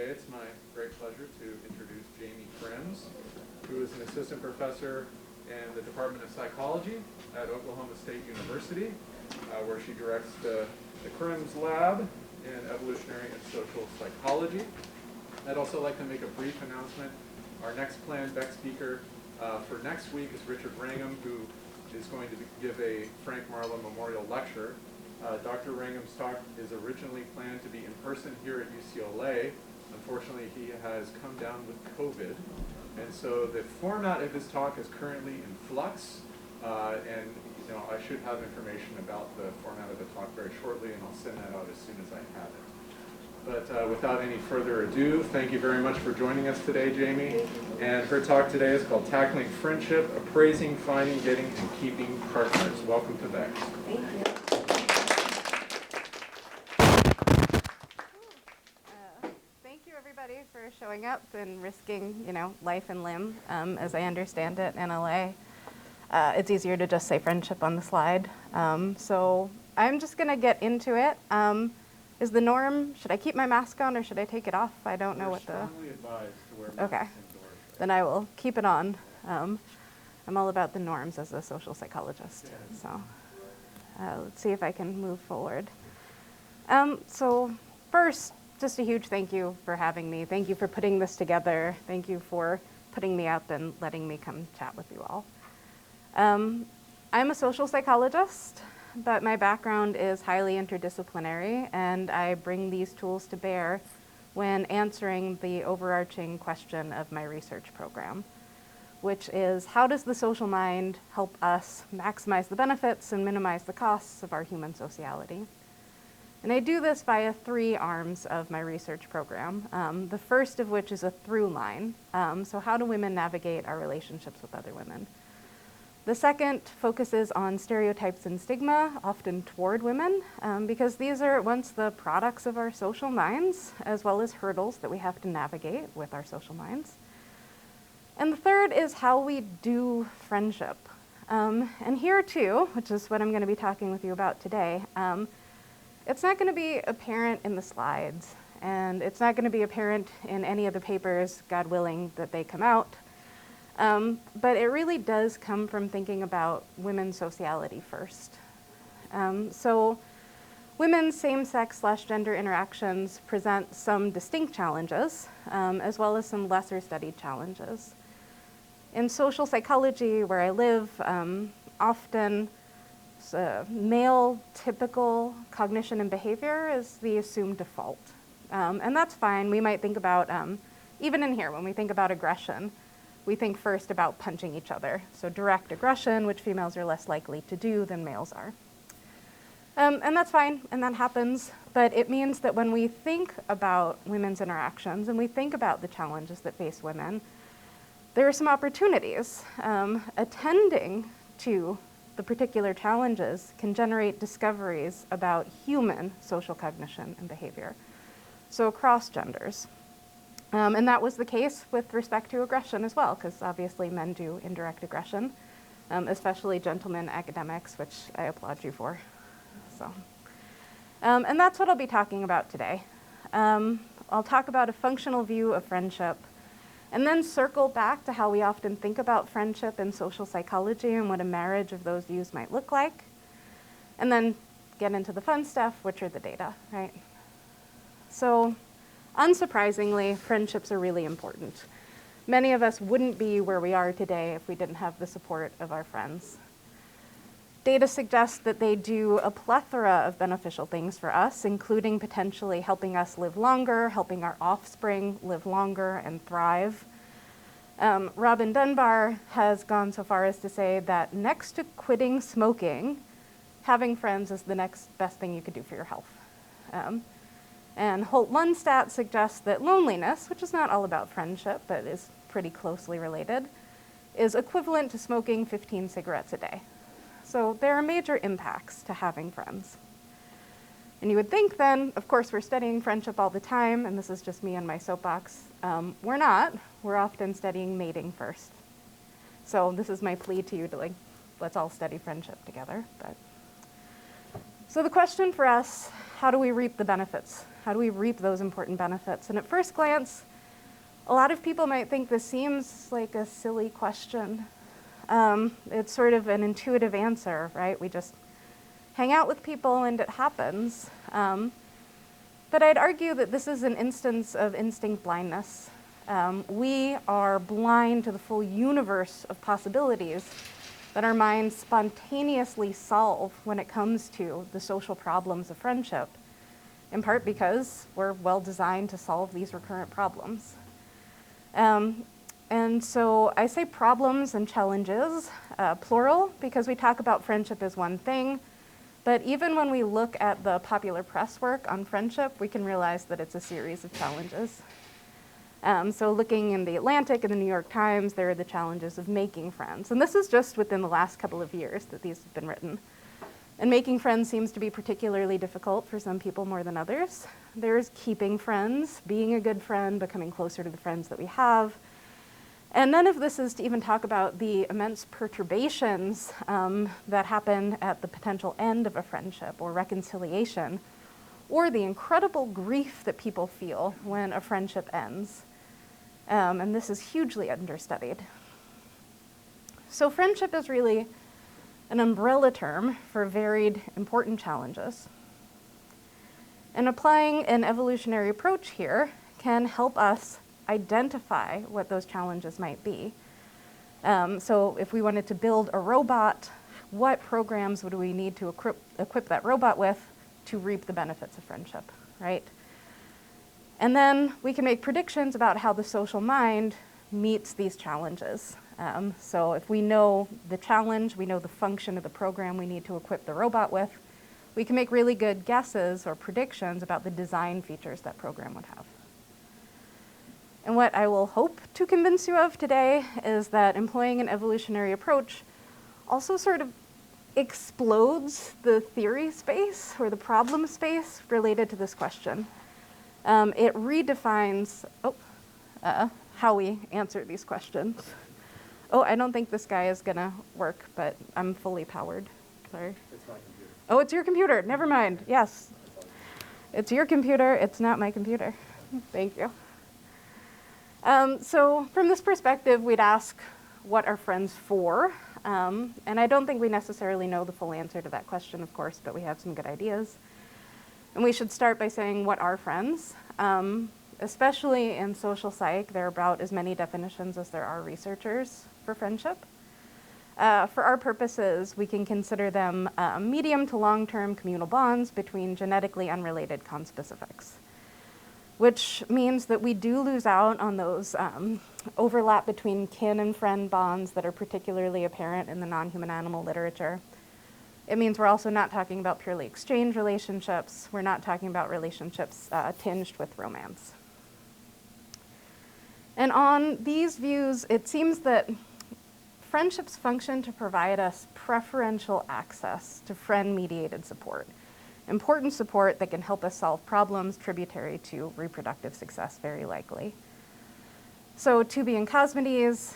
today it's my great pleasure to introduce Jaimie Krems, who is an assistant professor in the Department of Psychology at Oklahoma State University, where she directs the Krems Lab in Evolutionary and Social Psychology. I'd also like to make a brief announcement. Our next planned Beck speaker for next week is Richard Wrangham, who is going to give a Frank Marlowe Memorial Lecture. Dr. Wrangham's talk is originally planned to be in person here at UCLA. Unfortunately, he has come down with COVID, and so the format of his talk is currently in flux, and I should have information about the format of the talk very shortly, and I'll send that out as soon as I have it. But without any further ado, thank you very much for joining us today, Jaimie. And her talk today is called Tackling Friendship, Appraising, Finding, Getting, and Keeping Partners. Welcome to Beck. Thank you. Thank you, everybody, for showing up and risking, life and limb. As I understand it in LA, it's easier to just say friendship on the slide. So I'm just going to get into it. Is the norm, should I keep my mask on or should I take it off? I don't know what the... Strongly advised to wear masks Okay. indoors. Then I will keep it on. I'm all about the norms as a social psychologist. So let's see if I can move forward. So first, just a huge thank you for having me. Thank you for putting this together. Thank you for putting me up and letting me come chat with you all. I'm a social psychologist, but my background is highly interdisciplinary, and I bring these tools to bear when answering the overarching question of my research program, which is how does the social mind help us maximize the benefits and minimize the costs of our human sociality? And I do this via three arms of my research program, the first of which is a through line. So how do women navigate our relationships with other women? The second focuses on stereotypes and stigma, often toward women, because these are at once the products of our social minds, as well as hurdles that we have to navigate with our social minds. And the third is how we do friendship. And here too, which is what I'm going to be talking with you about today, it's not going to be apparent in the slides, and it's not going to be apparent in any of the papers, God willing, that they come out. But it really does come from thinking about women's sociality first. So women's same-sex/gender interactions present some distinct challenges, as well as some lesser studied challenges. In social psychology, where I live, often male typical cognition and behavior is the assumed default. And that's fine. We might think about, even in here, when we think about aggression, we think first about punching each other. So direct aggression, which females are less likely to do than males are. And that's fine, and that happens, but it means that when we think about women's interactions and we think about the challenges that face women, there are some opportunities. Attending to the particular challenges can generate discoveries about human social cognition and behavior, so across genders. And that was the case with respect to aggression as well, because obviously men do indirect aggression, especially gentlemen academics, which I applaud you for. So, and that's what I'll be talking about today. I'll talk about a functional view of friendship, and then circle back to how we often think about friendship in social psychology and what a marriage of those views might look like, and then get into the fun stuff, which are the data, right? So, unsurprisingly, friendships are really important. Many of us wouldn't be where we are today if we didn't have the support of our friends. Data suggests that they do a plethora of beneficial things for us, including potentially helping us live longer, helping our offspring live longer and thrive. Robin Dunbar has gone so far as to say that next to quitting smoking, having friends is the next best thing you could do for your health. And Holt-Lundstat suggests that loneliness, which is not all about friendship, but is pretty closely related, is equivalent to smoking 15 cigarettes a day. So there are major impacts to having friends. And you would think then, of course, we're studying friendship all the time, and this is just me on my soapbox. We're not. We're often studying mating first. So this is my plea to you to let's all study friendship together. But So the question for us, how do we reap the benefits? How do we reap those important benefits? And at first glance, a lot of people might think this seems like a silly question. It's sort of an intuitive answer, right? We just hang out with people and it happens. But I'd argue that this is an instance of instinct blindness. We are blind to the full universe of possibilities that our minds spontaneously solve when it comes to the social problems of friendship, in part because we're well designed to solve these recurrent problems. And so I say problems and challenges, plural, because we talk about friendship as one thing, but even when we look at the popular press work on friendship, we can realize that it's a series of challenges. So looking in the Atlantic and the New York Times, there are the challenges of making friends. And this is just within the last couple of years that these have been written. And making friends seems to be particularly difficult for some people more than others. There's keeping friends, being a good friend, becoming closer to the friends that we have. And none of this is to even talk about the immense perturbations that happen at the potential end of a friendship or reconciliation, or the incredible grief that people feel when a friendship ends. And this is hugely understudied. So friendship is really an umbrella term for varied, important challenges. And applying an evolutionary approach here can help us identify what those challenges might be. So if we wanted to build a robot, what programs would we need to equip that robot with to reap the benefits of friendship, right? And then we can make predictions about how the social mind meets these challenges. So if we know the challenge, we know the function of the program we need to equip the robot with, we can make really good guesses or predictions about the design features that program would have. And what I will hope to convince you of today is that employing an evolutionary approach also sort of explodes the theory space or the problem space related to this question. It redefines how we answer these questions. Oh, I don't think this guy is gonna work, but I'm fully powered. Sorry. It's my computer. Oh, it's your computer. Never mind. Yes. It's your computer. It's not my computer. Thank you. So from this perspective, we'd ask, what are friends for? And I don't think we necessarily know the full answer to that question, of course, but we have some good ideas. And we should start by saying, what are friends? Especially in social psych, there are about as many definitions as there are researchers for friendship. For our purposes, we can consider them medium to long-term communal bonds between genetically unrelated conspecifics, which means that we do lose out on those overlap between kin and friend bonds that are particularly apparent in the non-human animal literature. It means we're also not talking about purely exchange relationships. We're not talking about relationships tinged with romance. And on these views, it seems that friendships function to provide us preferential access to friend-mediated support, important support that can help us solve problems tributary to reproductive success, very likely. So Tooby and Cosmides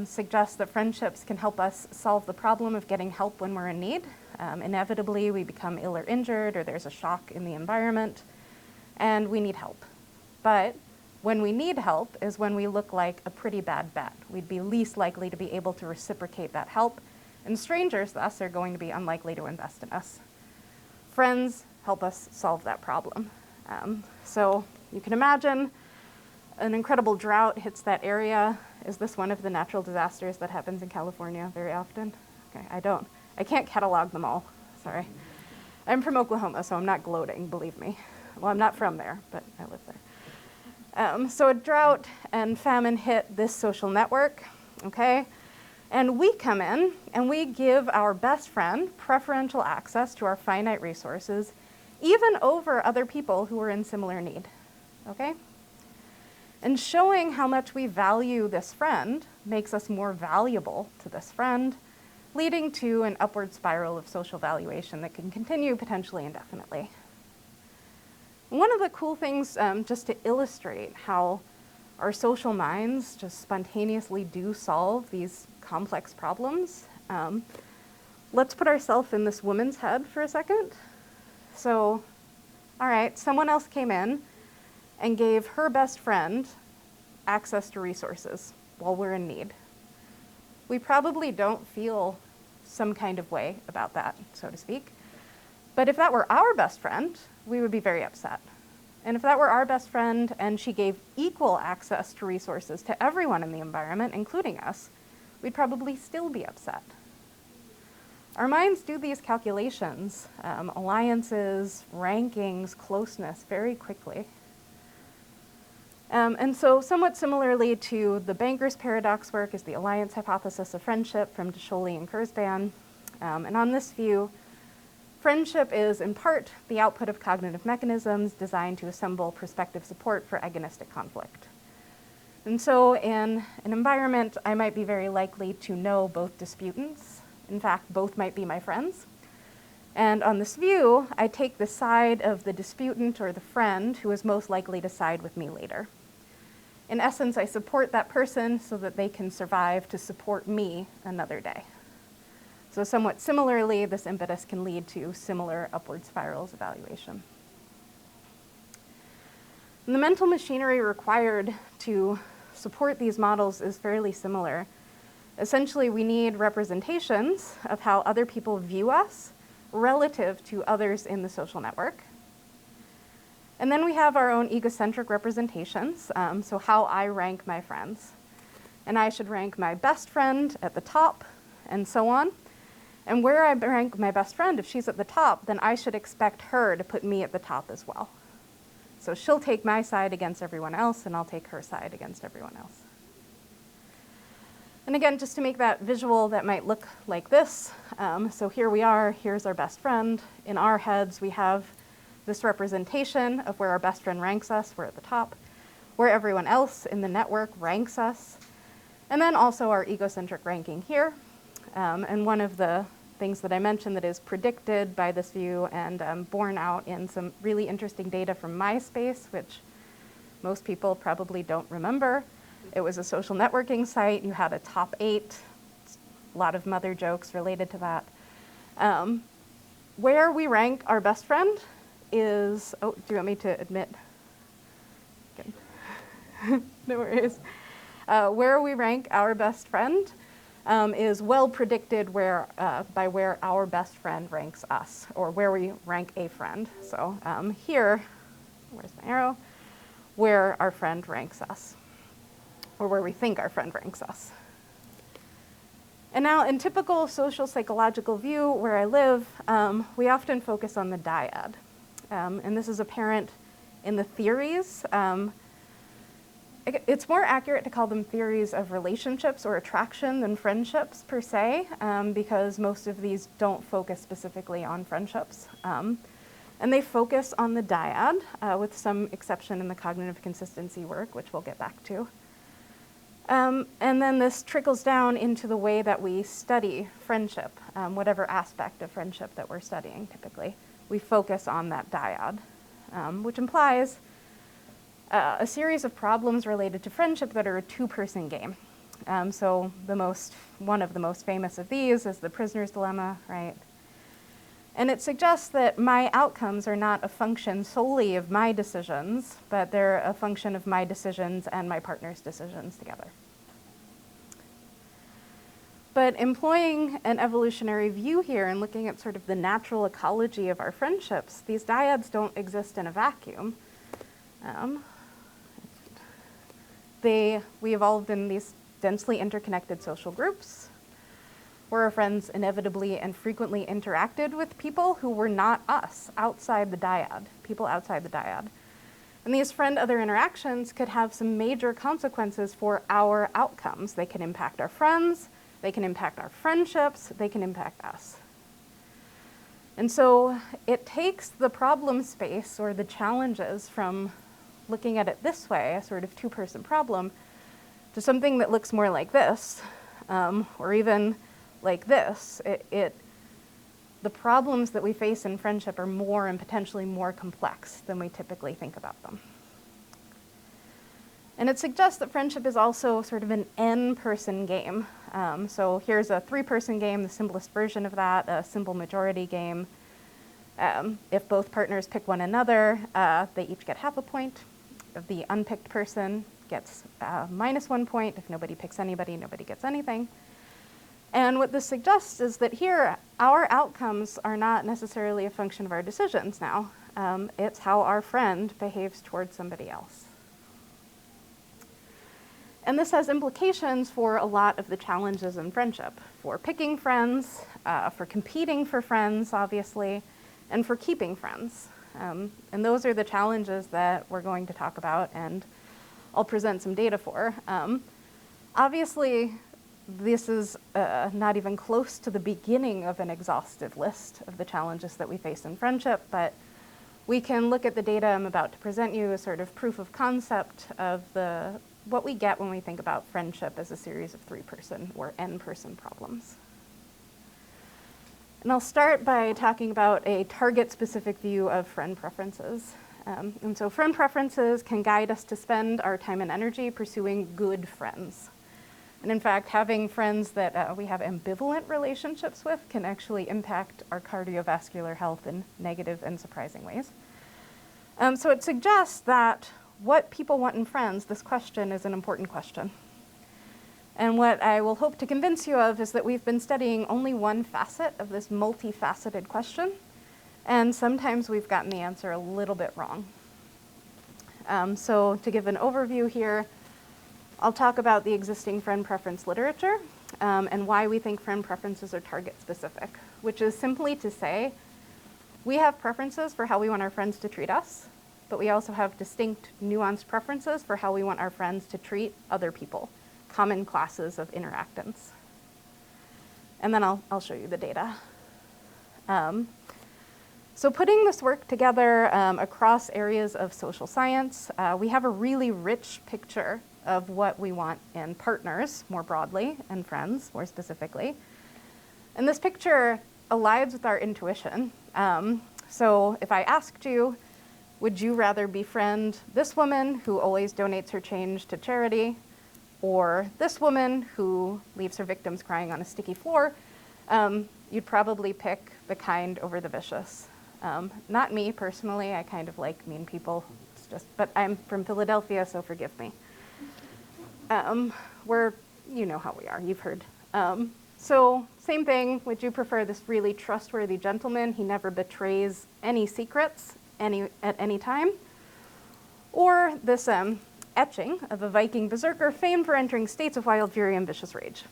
suggests that friendships can help us solve the problem of getting help when we're in need. Inevitably, we become ill or injured, or there's a shock in the environment, and we need help. But when we need help is when we look like a pretty bad bet. We'd be least likely to be able to reciprocate that help, and strangers, thus, are going to be unlikely to invest in us. Friends help us solve that problem. So you can imagine an incredible drought hits that area. Is this one of the natural disasters that happens in California very often? Okay, I can't catalog them all, sorry. I'm from Oklahoma, so I'm not gloating, believe me. Well, I'm not from there, but I live there. So a drought and famine hit this social network, okay? And we come in and we give our best friend preferential access to our finite resources, even over other people who are in similar need, okay? And showing how much we value this friend makes us more valuable to this friend, leading to an upward spiral of social valuation that can continue potentially indefinitely. One of the cool things, just to illustrate how our social minds just spontaneously do solve these complex problems, let's put ourselves in this woman's head for a second. So, all right, someone else came in and gave her best friend access to resources while we're in need. We probably don't feel some kind of way about that, so to speak. But if that were our best friend, we would be very upset. And if that were our best friend and she gave equal access to resources to everyone in the environment, including us, we'd probably still be upset. Our minds do these calculations, alliances, rankings, closeness, very quickly. And so somewhat similarly to the banker's paradox work is the alliance hypothesis of friendship from DeSholi and Kurzban. And on this view, friendship is in part the output of cognitive mechanisms designed to assemble prospective support for agonistic conflict. And so in an environment, I might be very likely to know both disputants. In fact, both might be my friends. And on this view, I take the side of the disputant or the friend who is most likely to side with me later. In essence, I support that person so that they can survive to support me another day. So somewhat similarly, this impetus can lead to similar upward spirals evaluation. And the mental machinery required to support these models is fairly similar. Essentially, we need representations of how other people view us relative to others in the social network. And then we have our own egocentric representations, so how I rank my friends. And I should rank my best friend at the top, and so on. And where I rank my best friend, if she's at the top, then I should expect her to put me at the top as well. So she'll take my side against everyone else, and I'll take her side against everyone else. And again, just to make that visual, that might look like this. So here we are, here's our best friend. In our heads, we have this representation of where our best friend ranks us, we're at the top, where everyone else in the network ranks us, and then also our egocentric ranking here. And one of the things that I mentioned that is predicted by this view and borne out in some really interesting data from MySpace, which most people probably don't remember. It was a social networking site. You had a top 8, a lot of mother jokes related to that. Where we rank our best friend is, oh, do you want me to admit? Good. No worries. Where we rank our best friend is well predicted by where our best friend ranks us, or where we rank a friend. So here, where's my arrow? Where our friend ranks us, or where we think our friend ranks us. And now in typical social psychological view where I live, we often focus on the dyad. And this is apparent in the theories. It's more accurate to call them theories of relationships or attraction than friendships per se, because most of these don't focus specifically on friendships. And they focus on the dyad, with some exception in the cognitive consistency work, which we'll get back to. And then this trickles down into the way that we study friendship, whatever aspect of friendship that we're studying typically. We focus on that dyad, which implies a series of problems related to friendship that are a two-person game. So one of the most famous of these is the prisoner's dilemma, right? And it suggests that my outcomes are not a function solely of my decisions, but they're a function of my decisions and my partner's decisions together. But employing an evolutionary view here and looking at sort of the natural ecology of our friendships, these dyads don't exist in a vacuum. We evolved in these densely interconnected social groups where our friends inevitably and frequently interacted with people who were not us, outside the dyad, people outside the dyad. And these friend-other interactions could have some major consequences for our outcomes. They can impact our friends, they can impact our friendships, they can impact us. And so it takes the problem space or the challenges from looking at it this way, a sort of two-person problem, to something that looks more like this, or even like this. The problems that we face in friendship are more and potentially more complex than we typically think about them. And it suggests that friendship is also sort of an n-person game. So here's a 3-person game, the simplest version of that, a simple majority game. If both partners pick one another, they each get half a point. If the unpicked person gets -1 point. If nobody picks anybody, nobody gets anything. And what this suggests is that here, our outcomes are not necessarily a function of our decisions now. It's how our friend behaves towards somebody else. And this has implications for a lot of the challenges in friendship, for picking friends, for competing for friends, obviously, and for keeping friends. And those are the challenges that we're going to talk about, and I'll present some data for. Obviously, this is not even close to the beginning of an exhaustive list of the challenges that we face in friendship, but we can look at the data I'm about to present you as sort of proof of concept of what we get when we think about friendship as a series of 3-person or n-person problems. And I'll start by talking about a target-specific view of friend preferences. And so friend preferences can guide us to spend our time and energy pursuing good friends. And in fact, having friends that we have ambivalent relationships with can actually impact our cardiovascular health in negative and surprising ways. So it suggests that what people want in friends, this question is an important question. And what I will hope to convince you of is that we've been studying only one facet of this multifaceted question, and sometimes we've gotten the answer a little bit wrong. So to give an overview here, I'll talk about the existing friend preference literature and why we think friend preferences are target specific, which is simply to say we have preferences for how we want our friends to treat us, but we also have distinct nuanced preferences for how we want our friends to treat other people, common classes of interactants. And then I'll show you the data. So putting this work together across areas of social science, we have a really rich picture of what we want in partners more broadly and friends more specifically. And this picture aligns with our intuition. So if I asked you, would you rather befriend this woman who always donates her change to charity, or this woman who leaves her victims crying on a sticky floor, you'd probably pick the kind over the vicious. Not me personally, I kind of like mean people, but I'm from Philadelphia, so forgive me. You know how we are, you've heard. So same thing, would you prefer this really trustworthy gentleman? He never betrays any secrets at any time. Or this etching of a Viking berserker famed for entering states of wild fury and vicious rage,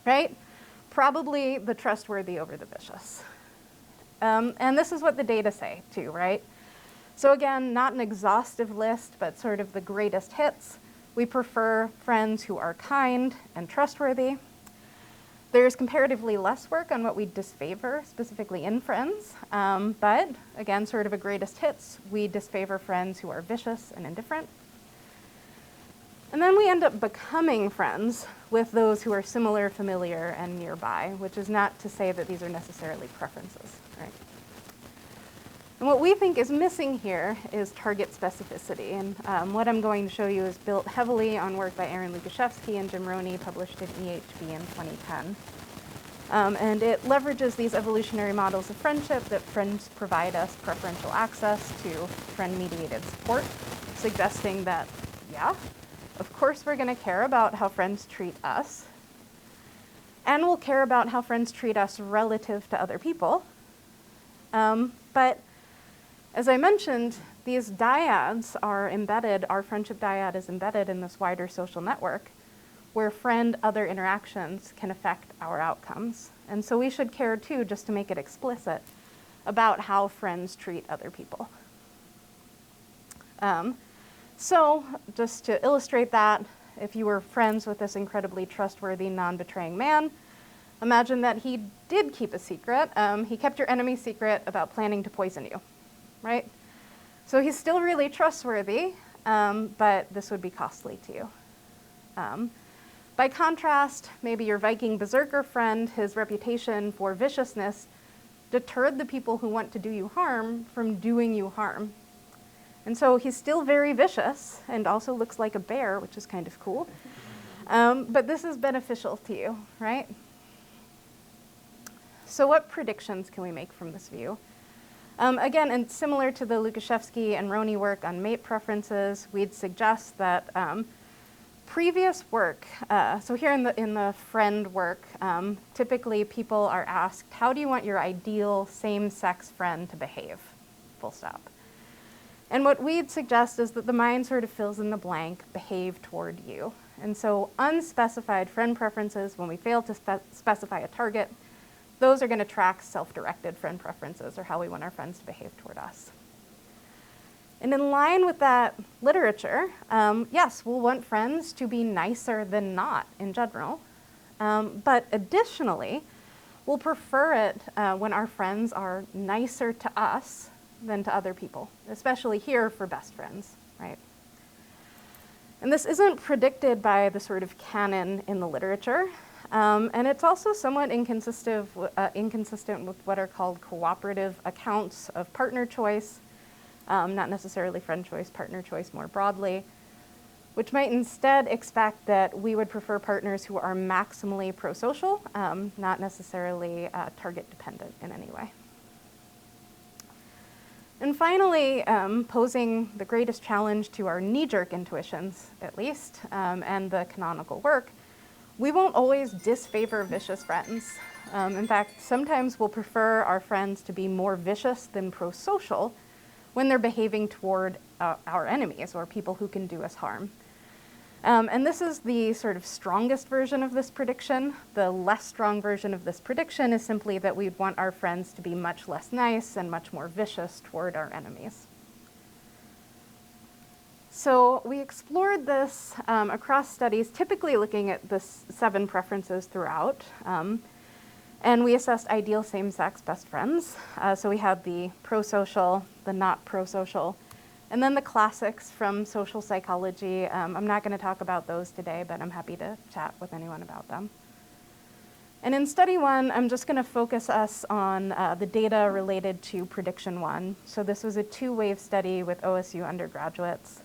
right? Probably the trustworthy over the vicious. And this is what the data say too, right? So again, not an exhaustive list, but sort of the greatest hits. We prefer friends who are kind and trustworthy. There's comparatively less work on what we disfavor, specifically in friends. But again, sort of a greatest hits, we disfavor friends who are vicious and indifferent. And then we end up becoming friends with those who are similar, familiar, and nearby, which is not to say that these are necessarily preferences, right? And what we think is missing here is target specificity. And what I'm going to show you is built heavily on work by Aaron Lukashevsky and Jim Roney, published in EHB in 2010. And it leverages these evolutionary models of friendship that friends provide us preferential access to friend-mediated support, suggesting that, yeah, of course we're going to care about how friends treat us, and we'll care about how friends treat us relative to other people. But as I mentioned, these dyads are embedded, our friendship dyad is embedded in this wider social network where friend-other interactions can affect our outcomes. And so we should care too, just to make it explicit, about how friends treat other people. So just to illustrate that, if you were friends with this incredibly trustworthy, non-betraying man, imagine that he did keep a secret. He kept your enemy's secret about planning to poison you, right? So he's still really trustworthy, but this would be costly to you. By contrast, maybe your Viking berserker friend, his reputation for viciousness deterred the people who want to do you harm from doing you harm. And so he's still very vicious and also looks like a bear, which is kind of cool. But this is beneficial to you, right? So what predictions can we make from this view? Again, and similar to the Lukashevsky and Roney work on mate preferences, we'd suggest that previous work, so here in the friend work, typically people are asked, how do you want your ideal same-sex friend to behave? Full stop. And what we'd suggest is that the mind sort of fills in the blank, behave toward you. And so unspecified friend preferences, when we fail to specify a target, those are going to track self-directed friend preferences, or how we want our friends to behave toward us. And in line with that literature, yes, we'll want friends to be nicer than not in general. But additionally, we'll prefer it when our friends are nicer to us than to other people, especially here for best friends, right? And this isn't predicted by the sort of canon in the literature. And it's also somewhat inconsistent with what are called cooperative accounts of partner choice, not necessarily friend choice, partner choice more broadly, which might instead expect that we would prefer partners who are maximally pro-social, not necessarily target dependent in any way. And finally, posing the greatest challenge to our knee-jerk intuitions, at least, and the canonical work, we won't always disfavor vicious friends. In fact, sometimes we'll prefer our friends to be more vicious than pro-social when they're behaving toward our enemies or people who can do us harm. And this is the sort of strongest version of this prediction. The less strong version of this prediction is simply that we'd want our friends to be much less nice and much more vicious toward our enemies. So we explored this across studies, typically looking at the 7 preferences throughout. And we assessed ideal same-sex best friends. So we had the pro-social, the not pro-social, and then the classics from social psychology. I'm not going to talk about those today, but I'm happy to chat with anyone about them. And in study 1, I'm just going to focus us on the data related to prediction 1. So this was a 2-wave study with OSU undergraduates.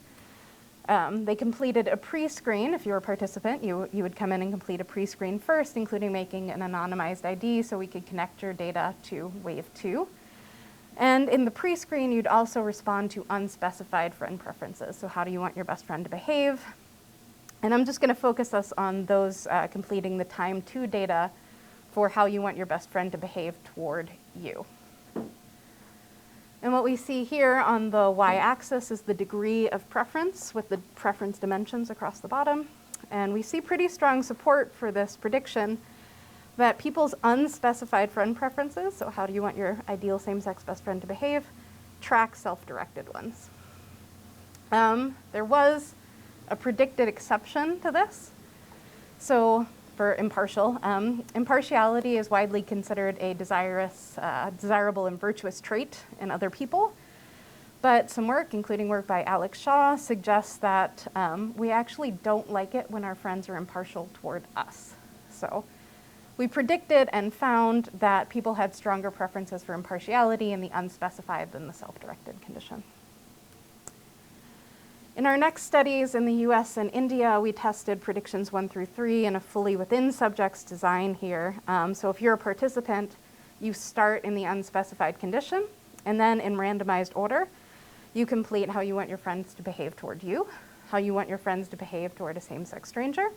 They completed a pre-screen. If you were a participant, you would come in and complete a pre-screen first, including making an anonymized ID so we could connect your data to wave 2. And in the pre-screen, you'd also respond to unspecified friend preferences. So how do you want your best friend to behave? And I'm just going to focus us on those completing the time 2 data for how you want your best friend to behave toward you. And what we see here on the y-axis is the degree of preference with the preference dimensions across the bottom. And we see pretty strong support for this prediction that people's unspecified friend preferences, so how do you want your ideal same-sex best friend to behave, track self-directed ones. There was a predicted exception to this. So for impartial, impartiality is widely considered a desirable and virtuous trait in other people. But some work, including work by Alex Shaw, suggests that we actually don't like it when our friends are impartial toward us. So we predicted and found that people had stronger preferences for impartiality in the unspecified than the self-directed condition. In our next studies in the US and India, we tested predictions 1 through 3 in a fully within subjects design here. So if you're a participant, you start in the unspecified condition, and then in randomized order, you complete how you want your friends to behave toward you, how you want your friends to behave toward a same-sex stranger,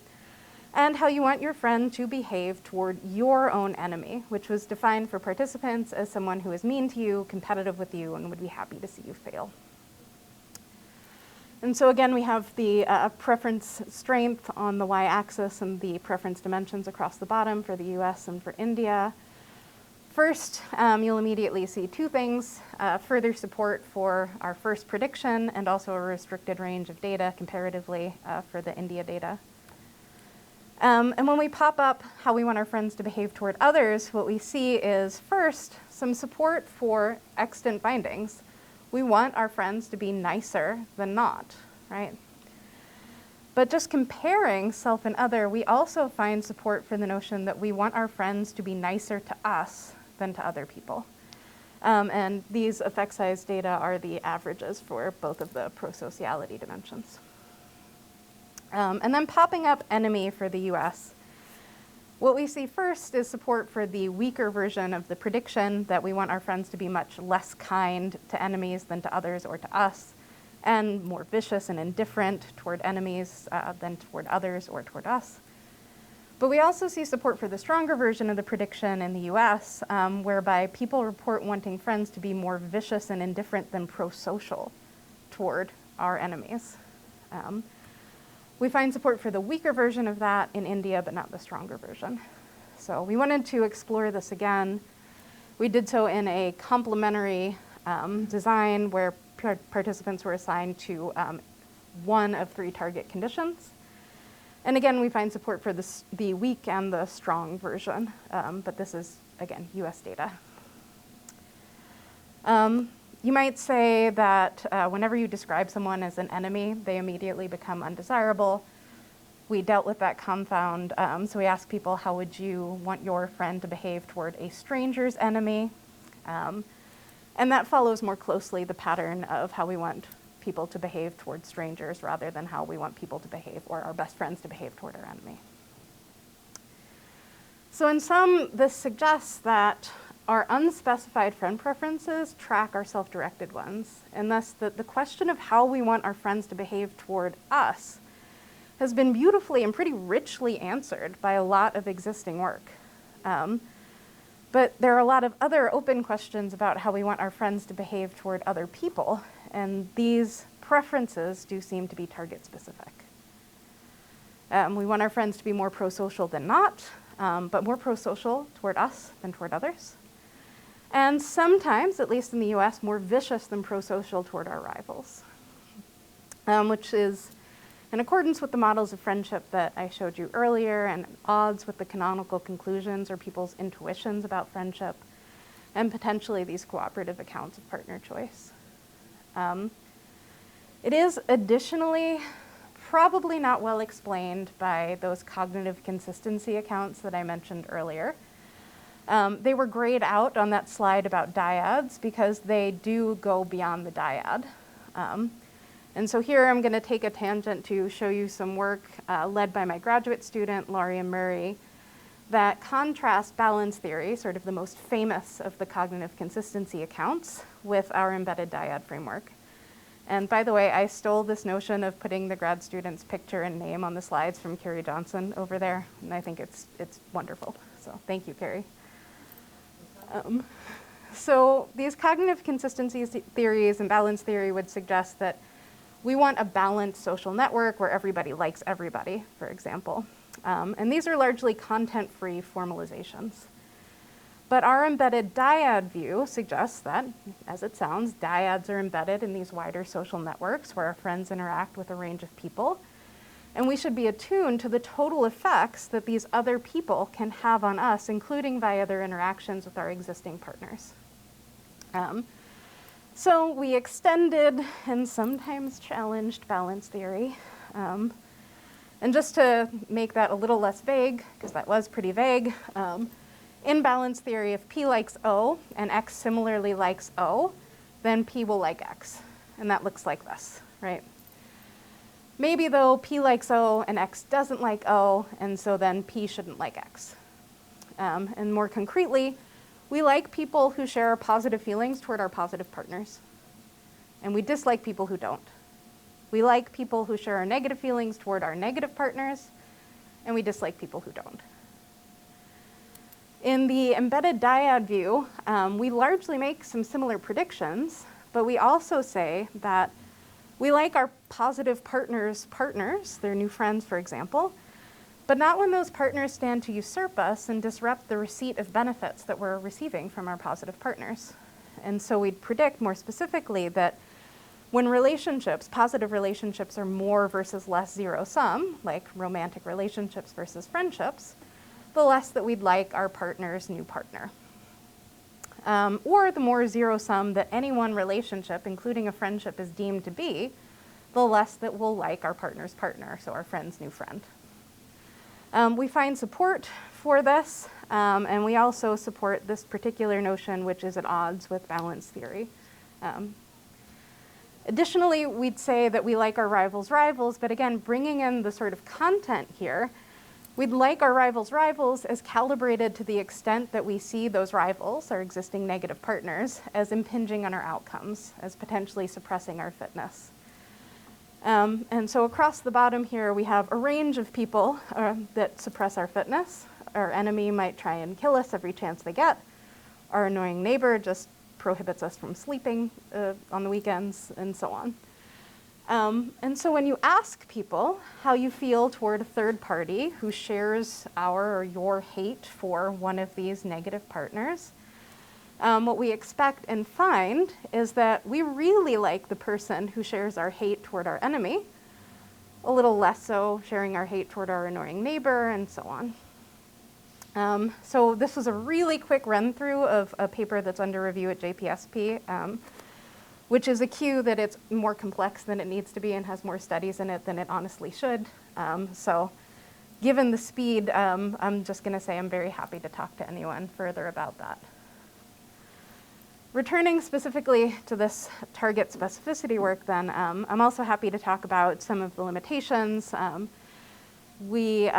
and how you want your friend to behave toward your own enemy, which was defined for participants as someone who is mean to you, competitive with you, and would be happy to see you fail. And so again, we have the preference strength on the y-axis and the preference dimensions across the bottom for the US and for India. First, you'll immediately see 2 things, further support for our first prediction and also a restricted range of data comparatively for the India data. And when we pop up how we want our friends to behave toward others, what we see is first, some support for extant findings. We want our friends to be nicer than not, right? But just comparing self and other, we also find support for the notion that we want our friends to be nicer to us than to other people. And these effect size data are the averages for both of the prosociality dimensions. And then popping up enemy for the US. What we see first is support for the weaker version of the prediction that we want our friends to be much less kind to enemies than to others or to us, and more vicious and indifferent toward enemies than toward others or toward us. But we also see support for the stronger version of the prediction in the US, whereby people report wanting friends to be more vicious and indifferent than pro-social toward our enemies. We find support for the weaker version of that in India, but not the stronger version. So we wanted to explore this again. We did so in a complementary design where participants were assigned to one of 3 target conditions. And again, we find support for the weak and the strong version, but this is, again, US data. You might say that whenever you describe someone as an enemy, they immediately become undesirable. We dealt with that confound, so we asked people, how would you want your friend to behave toward a stranger's enemy? And that follows more closely the pattern of how we want people to behave toward strangers rather than how we want people to behave, or our best friends to behave toward our enemy. So in sum, this suggests that our unspecified friend preferences track our self-directed ones, and thus that the question of how we want our friends to behave toward us has been beautifully and pretty richly answered by a lot of existing work. But there are a lot of other open questions about how we want our friends to behave toward other people, and these preferences do seem to be target-specific. We want our friends to be more pro-social than not, but more pro-social toward us than toward others. And sometimes, at least in the US, more vicious than pro-social toward our rivals, which is in accordance with the models of friendship that I showed you earlier and at odds with the canonical conclusions or people's intuitions about friendship, and potentially these cooperative accounts of partner choice. It is additionally probably not well explained by those cognitive consistency accounts that I mentioned earlier. They were grayed out on that slide about dyads because they do go beyond the dyad. And so here I'm going to take a tangent to show you some work led by my graduate student, Laurie and Murray, that contrast balance theory, sort of the most famous of the cognitive consistency accounts, with our embedded dyad framework. And by the way, I stole this notion of putting the grad student's picture and name on the slides from Carrie Johnson over there, and I think it's wonderful. So thank you, Carrie. So these cognitive consistency theories and balance theory would suggest that we want a balanced social network where everybody likes everybody, for example. And these are largely content-free formalizations. But our embedded dyad view suggests that, as it sounds, dyads are embedded in these wider social networks where our friends interact with a range of people. And we should be attuned to the total effects that these other people can have on us, including via their interactions with our existing partners. So we extended and sometimes challenged balance theory. And just to make that a little less vague, because that was pretty vague, in balance theory, if P likes O and X similarly likes O, then P will like X. And that looks like this, right? Maybe though, P likes O and X doesn't like O, and so then P shouldn't like X. And more concretely, we like people who share positive feelings toward our positive partners, and we dislike people who don't. We like people who share our negative feelings toward our negative partners, and we dislike people who don't. In the embedded dyad view, we largely make some similar predictions, but we also say that we like our positive partners' partners, their new friends, for example, but not when those partners stand to usurp us and disrupt the receipt of benefits that we're receiving from our positive partners. And so we'd predict more specifically that when relationships, positive relationships, are more versus less zero-sum, like romantic relationships versus friendships, the less that we'd like our partner's new partner. Or the more zero-sum that any one relationship, including a friendship, is deemed to be, the less that we'll like our partner's partner, so our friend's new friend. We find support for this, and we also support this particular notion, which is at odds with balance theory. Additionally, we'd say that we like our rivals' rivals, but again, bringing in the sort of content here, We'd like our rivals as calibrated to the extent that we see those rivals, our existing negative partners, as impinging on our outcomes, as potentially suppressing our fitness. And so across the bottom here, we have a range of people that suppress our fitness. Our enemy might try and kill us every chance they get. Our annoying neighbor just prohibits us from sleeping on the weekends, and so on. And so when you ask people how you feel toward a third party who shares our or your hate for one of these negative partners, what we expect and find is that we really like the person who shares our hate toward our enemy, a little less so sharing our hate toward our annoying neighbor, and so on. So this was a really quick run-through of a paper that's under review at JPSP, which is a cue that it's more complex than it needs to be and has more studies in it than it honestly should. So given the speed, I'm just going to say I'm very happy to talk to anyone further about that. Returning specifically to this target specificity work then, I'm also happy to talk about some of the limitations. We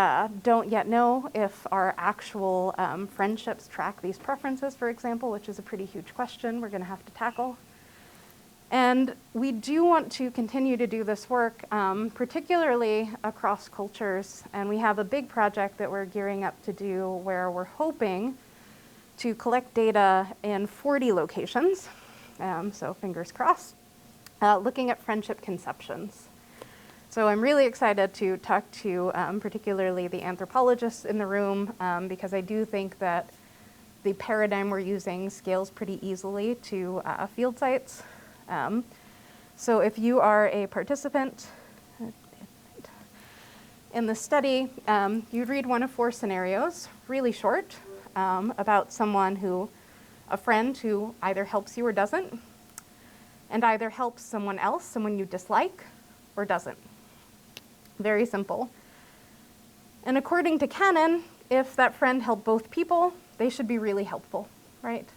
don't yet know if our actual friendships track these preferences, for example, which is a pretty huge question we're going to have to tackle. And we do want to continue to do this work, particularly across cultures. And we have a big project that we're gearing up to do where we're hoping to collect data in 40 locations, so fingers crossed, looking at friendship conceptions. So I'm really excited to talk to particularly the anthropologists in the room, because I do think that the paradigm we're using scales pretty easily to field sites. So if you are a participant in the study, you'd read one of 4 scenarios, really short, about a friend who either helps you or doesn't, and either helps someone else, someone you dislike, or doesn't. Very simple. And according to canon, if that friend helped both people, they should be really helpful, right?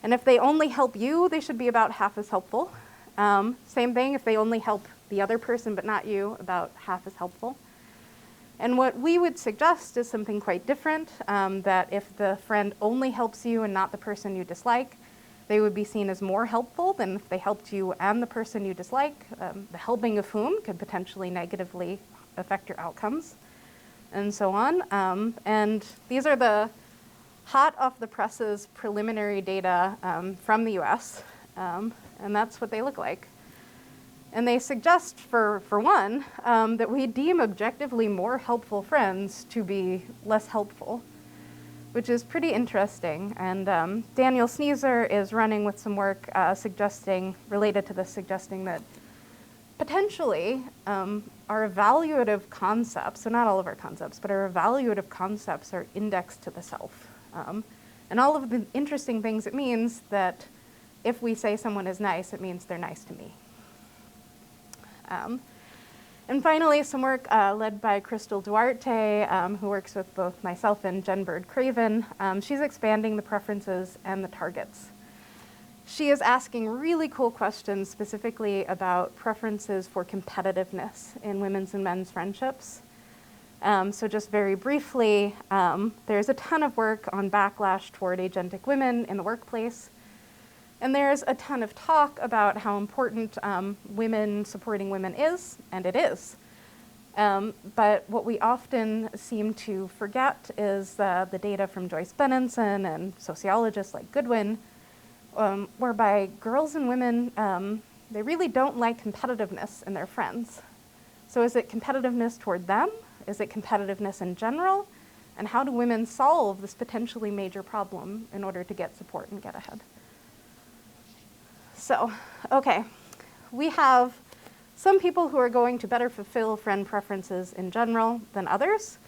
And if they only help you, they should be about half as helpful. Same thing, if they only help the other person but not you, about half as helpful. And what we would suggest is something quite different, that if the friend only helps you and not the person you dislike, they would be seen as more helpful than if they helped you and the person you dislike, the helping of whom could potentially negatively affect your outcomes, and so on. And these are the hot off the presses preliminary data from the US, and that's what they look like. And they suggest, for one, that we deem objectively more helpful friends to be less helpful, which is pretty interesting. And Daniel Sneezer is running with some work related to this, suggesting that potentially our evaluative concepts, so not all of our concepts, but our evaluative concepts are indexed to the self. And all of the interesting things it means that if we say someone is nice, it means they're nice to me. And finally, some work led by Crystal Duarte, who works with both myself and Jen Bird-Craven. She's expanding the preferences and the targets. She is asking really cool questions specifically about preferences for competitiveness in women's and men's friendships. So just very briefly, there's a ton of work on backlash toward agentic women in the workplace. And there's a ton of talk about how important women supporting women is, and it is. But what we often seem to forget is the data from Joyce Benenson and sociologists like Goodwin, whereby girls and women, they really don't like competitiveness in their friends. So is it competitiveness toward them? Is it competitiveness in general? And how do women solve this potentially major problem in order to get support and get ahead? So, okay, we have some people who are going to better fulfill friend preferences in general than others.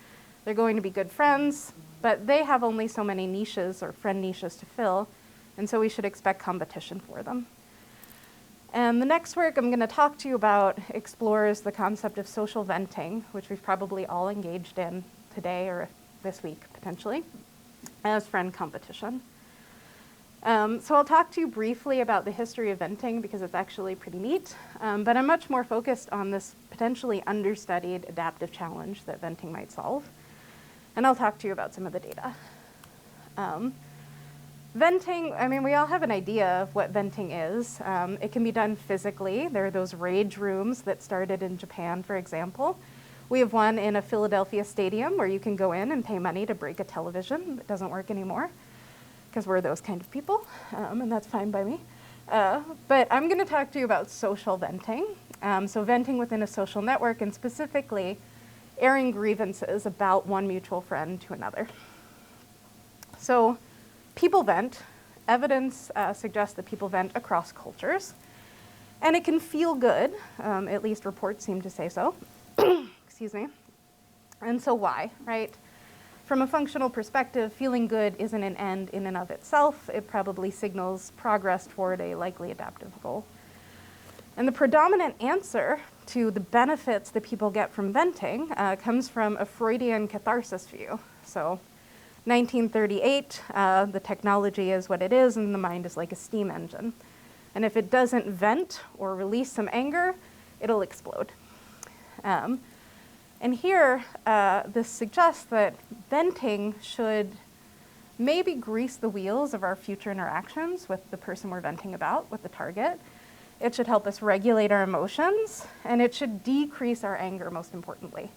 They're going to be good friends, but they have only so many niches or friend niches to fill, and so we should expect competition for them. And the next work I'm going to talk to you about explores the concept of social venting, which we've probably all engaged in today or this week, potentially, as friend competition. So I'll talk to you briefly about the history of venting because it's actually pretty neat, but I'm much more focused on this potentially understudied adaptive challenge that venting might solve. And I'll talk to you about some of the data. Venting, I mean, we all have an idea of what venting is. It can be done physically. There are those rage rooms that started in Japan, for example. We have one in a Philadelphia stadium where you can go in and pay money to break a television. It doesn't work anymore because we're those kind of people, and that's fine by me. But I'm going to talk to you about social venting. So venting within a social network, and specifically airing grievances about one mutual friend to another. So people vent. Evidence suggests that people vent across cultures. And it can feel good, at least reports seem to say so. Excuse me. And so why, right? From a functional perspective, feeling good isn't an end in and of itself. It probably signals progress toward a likely adaptive goal. And the predominant answer to the benefits that people get from venting comes from a Freudian catharsis view. So 1938, the technology is what it is, and the mind is like a steam engine. And if it doesn't vent or release some anger, it'll explode. And here, this suggests that venting should maybe grease the wheels of our future interactions with the person we're venting about, with the target. It should help us regulate our emotions, and it should decrease our anger, most importantly.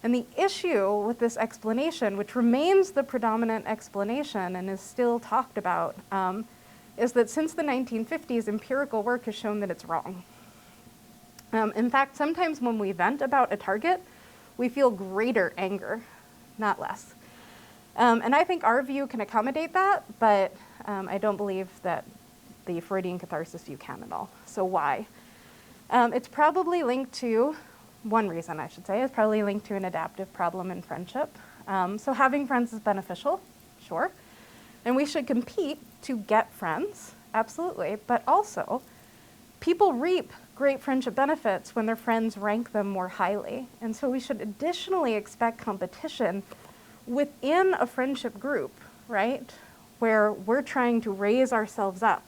And the issue with this explanation, which remains the predominant explanation and is still talked about, is that since the 1950s, empirical work has shown that it's wrong. In fact, sometimes when we vent about a target, we feel greater anger, not less. And I think our view can accommodate that, but I don't believe that the Freudian catharsis view can at all. So why? It's probably linked to, one reason I should say, is probably linked to an adaptive problem in friendship. So having friends is beneficial, sure. And we should compete to get friends, absolutely. But also, people reap great friendship benefits when their friends rank them more highly. And so we should additionally expect competition within a friendship group, right? Where we're trying to raise ourselves up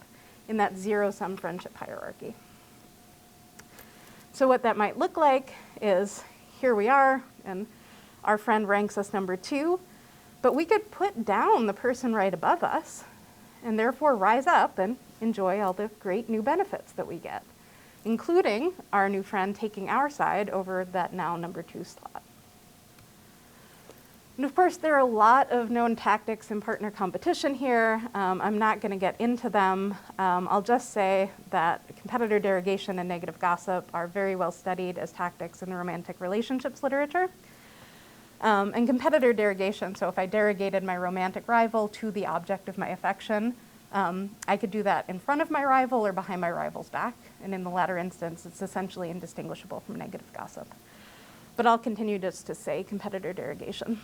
in that zero-sum friendship hierarchy. So what that might look like is, here we are, and our friend ranks us number 2, but we could put down the person right above us, and therefore rise up and enjoy all the great new benefits that we get, including our new friend taking our side over that now number 2 slot. And of course, there are a lot of known tactics in partner competition here. I'm not going to get into them. I'll just say that competitor derogation and negative gossip are very well studied as tactics in the romantic relationships literature. And competitor derogation, so if I derogated my romantic rival to the object of my affection, I could do that in front of my rival or behind my rival's back. And in the latter instance, it's essentially indistinguishable from negative gossip. But I'll continue just to say competitor derogation.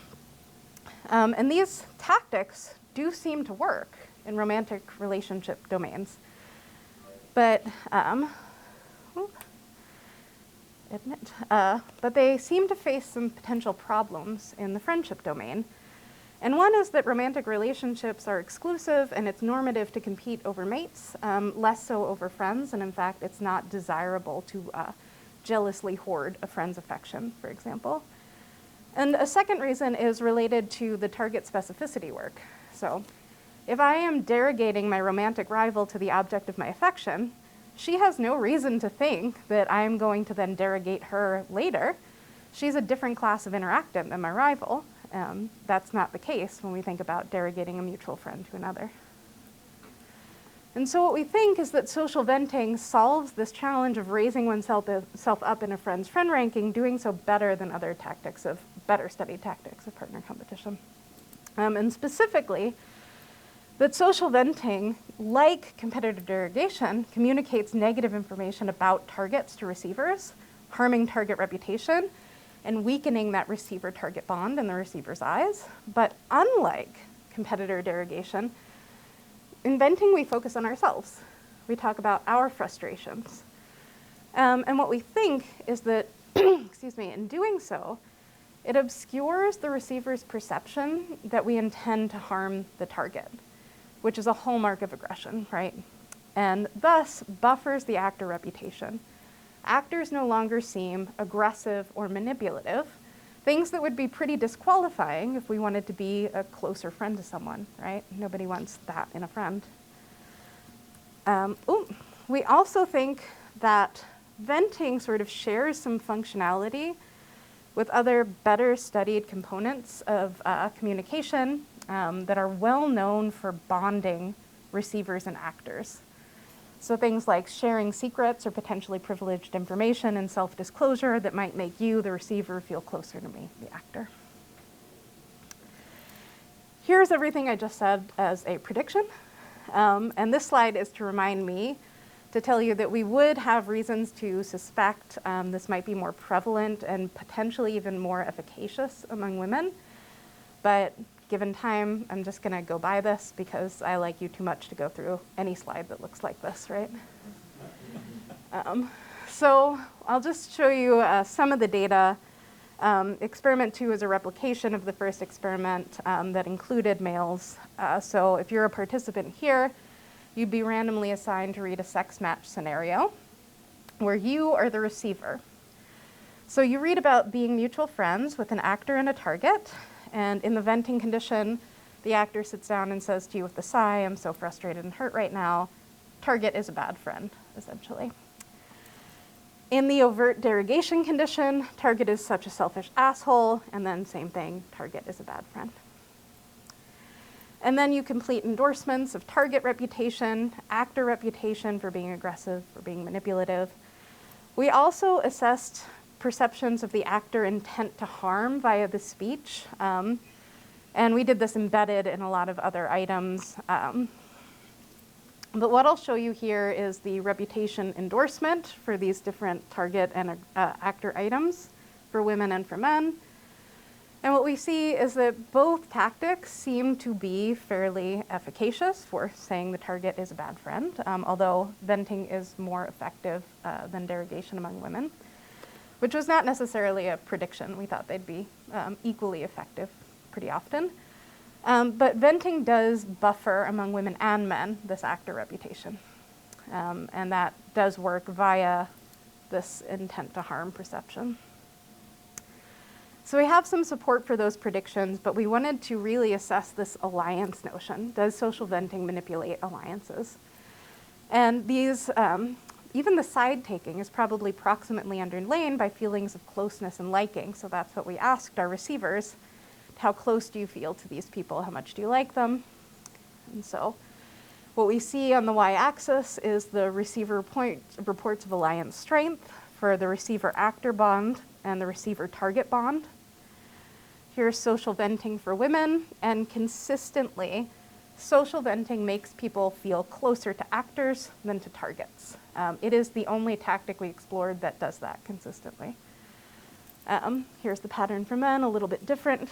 And these tactics do seem to work in romantic relationship domains. But, but they seem to face some potential problems in the friendship domain. And one is that romantic relationships are exclusive and it's normative to compete over mates, less so over friends. And in fact, it's not desirable to jealously hoard a friend's affection, for example. And a second reason is related to the target specificity work. So if I am derogating my romantic rival to the object of my affection, she has no reason to think that I'm going to then derogate her later. She's a different class of interactant than my rival. That's not the case when we think about derogating a mutual friend to another. And so what we think is that social venting solves this challenge of raising oneself up in a friend's friend ranking, doing so better than other tactics of, better studied tactics of partner competition. And specifically, that social venting, like competitor derogation, communicates negative information about targets to receivers, harming target reputation, and weakening that receiver-target bond in the receiver's eyes. But unlike competitor derogation, in venting, we focus on ourselves. We talk about our frustrations. And what we think is that, excuse me, in doing so, it obscures the receiver's perception that we intend to harm the target, which is a hallmark of aggression, right? And thus buffers the actor reputation. Actors no longer seem aggressive or manipulative things that would be pretty disqualifying if we wanted to be a closer friend to someone, right? Nobody wants that in a friend. We also think that venting sort of shares some functionality with other better studied components of communication that are well known for bonding receivers and actors. So things like sharing secrets or potentially privileged information and self-disclosure that might make you, the receiver, feel closer to me, the actor. Here's everything I just said as a prediction. And this slide is to remind me to tell you that we would have reasons to suspect this might be more prevalent and potentially even more efficacious among women. But given time, I'm just gonna go by this because I like you too much to go through any slide that looks like this, right? So I'll just show you some of the data. Experiment 2 is a replication of the first experiment that included males. So if you're a participant here, you'd be randomly assigned to read a sex match scenario where you are the receiver. So you read about being mutual friends with an actor and a target, and in the venting condition, the actor sits down and says to you with a sigh, "I'm so frustrated and hurt right now." Target is a bad friend, essentially. In the overt derogation condition, target is such a selfish asshole, and then same thing, target is a bad friend. And then you complete endorsements of target reputation, actor reputation for being aggressive, for being manipulative. We also assessed perceptions of the actor intent to harm via the speech, and we did this embedded in a lot of other items. But what I'll show you here is the reputation endorsement for these different target and actor items for women and for men. And what we see is that both tactics seem to be fairly efficacious for saying the target is a bad friend, although venting is more effective than derogation among women, which was not necessarily a prediction. We thought they'd be equally effective pretty often. But venting does buffer among women and men this actor reputation. And that does work via this intent to harm perception. So we have some support for those predictions, but we wanted to really assess this alliance notion. Does social venting manipulate alliances? And these, even the side taking is probably proximately underlain by feelings of closeness and liking. So that's what we asked our receivers. How close do you feel to these people? How much do you like them? And so what we see on the y-axis is the receiver reports of alliance strength for the receiver-actor bond and the receiver-target bond. Here's social venting for women, and consistently, social venting makes people feel closer to actors than to targets. It is the only tactic we explored that does that consistently. Here's the pattern for men, a little bit different.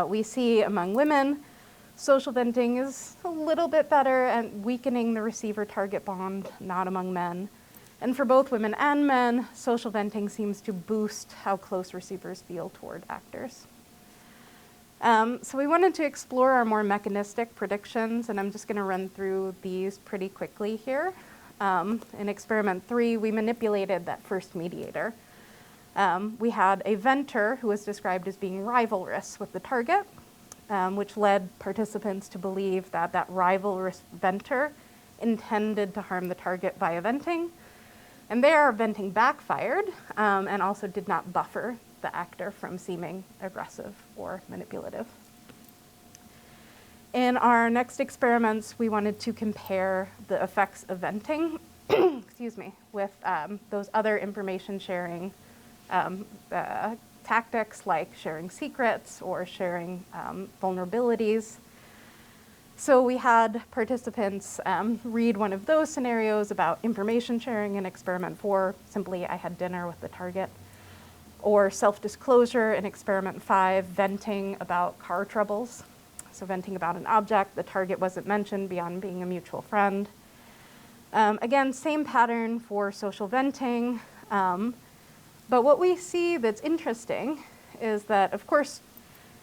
We see among women, social venting is a little bit better at weakening the receiver-target bond, not among men. And for both women and men, social venting seems to boost how close receivers feel toward actors. So we wanted to explore our more mechanistic predictions, and I'm just gonna run through these pretty quickly here. In experiment 3, we manipulated that first mediator. We had a venter who was described as being rivalrous with the target, which led participants to believe that that rivalrous venter intended to harm the target via venting. And there, venting backfired and also did not buffer the actor from seeming aggressive or manipulative. In our next experiments, we wanted to compare the effects of venting excuse me, with those other information sharing tactics like sharing secrets or sharing vulnerabilities. So we had participants read one of those scenarios about information sharing in experiment 4, simply I had dinner with the target, or self-disclosure in experiment 5, venting about car troubles. So venting about an object, the target wasn't mentioned beyond being a mutual friend. Again, same pattern for social venting, but what we see that's interesting is that, of course,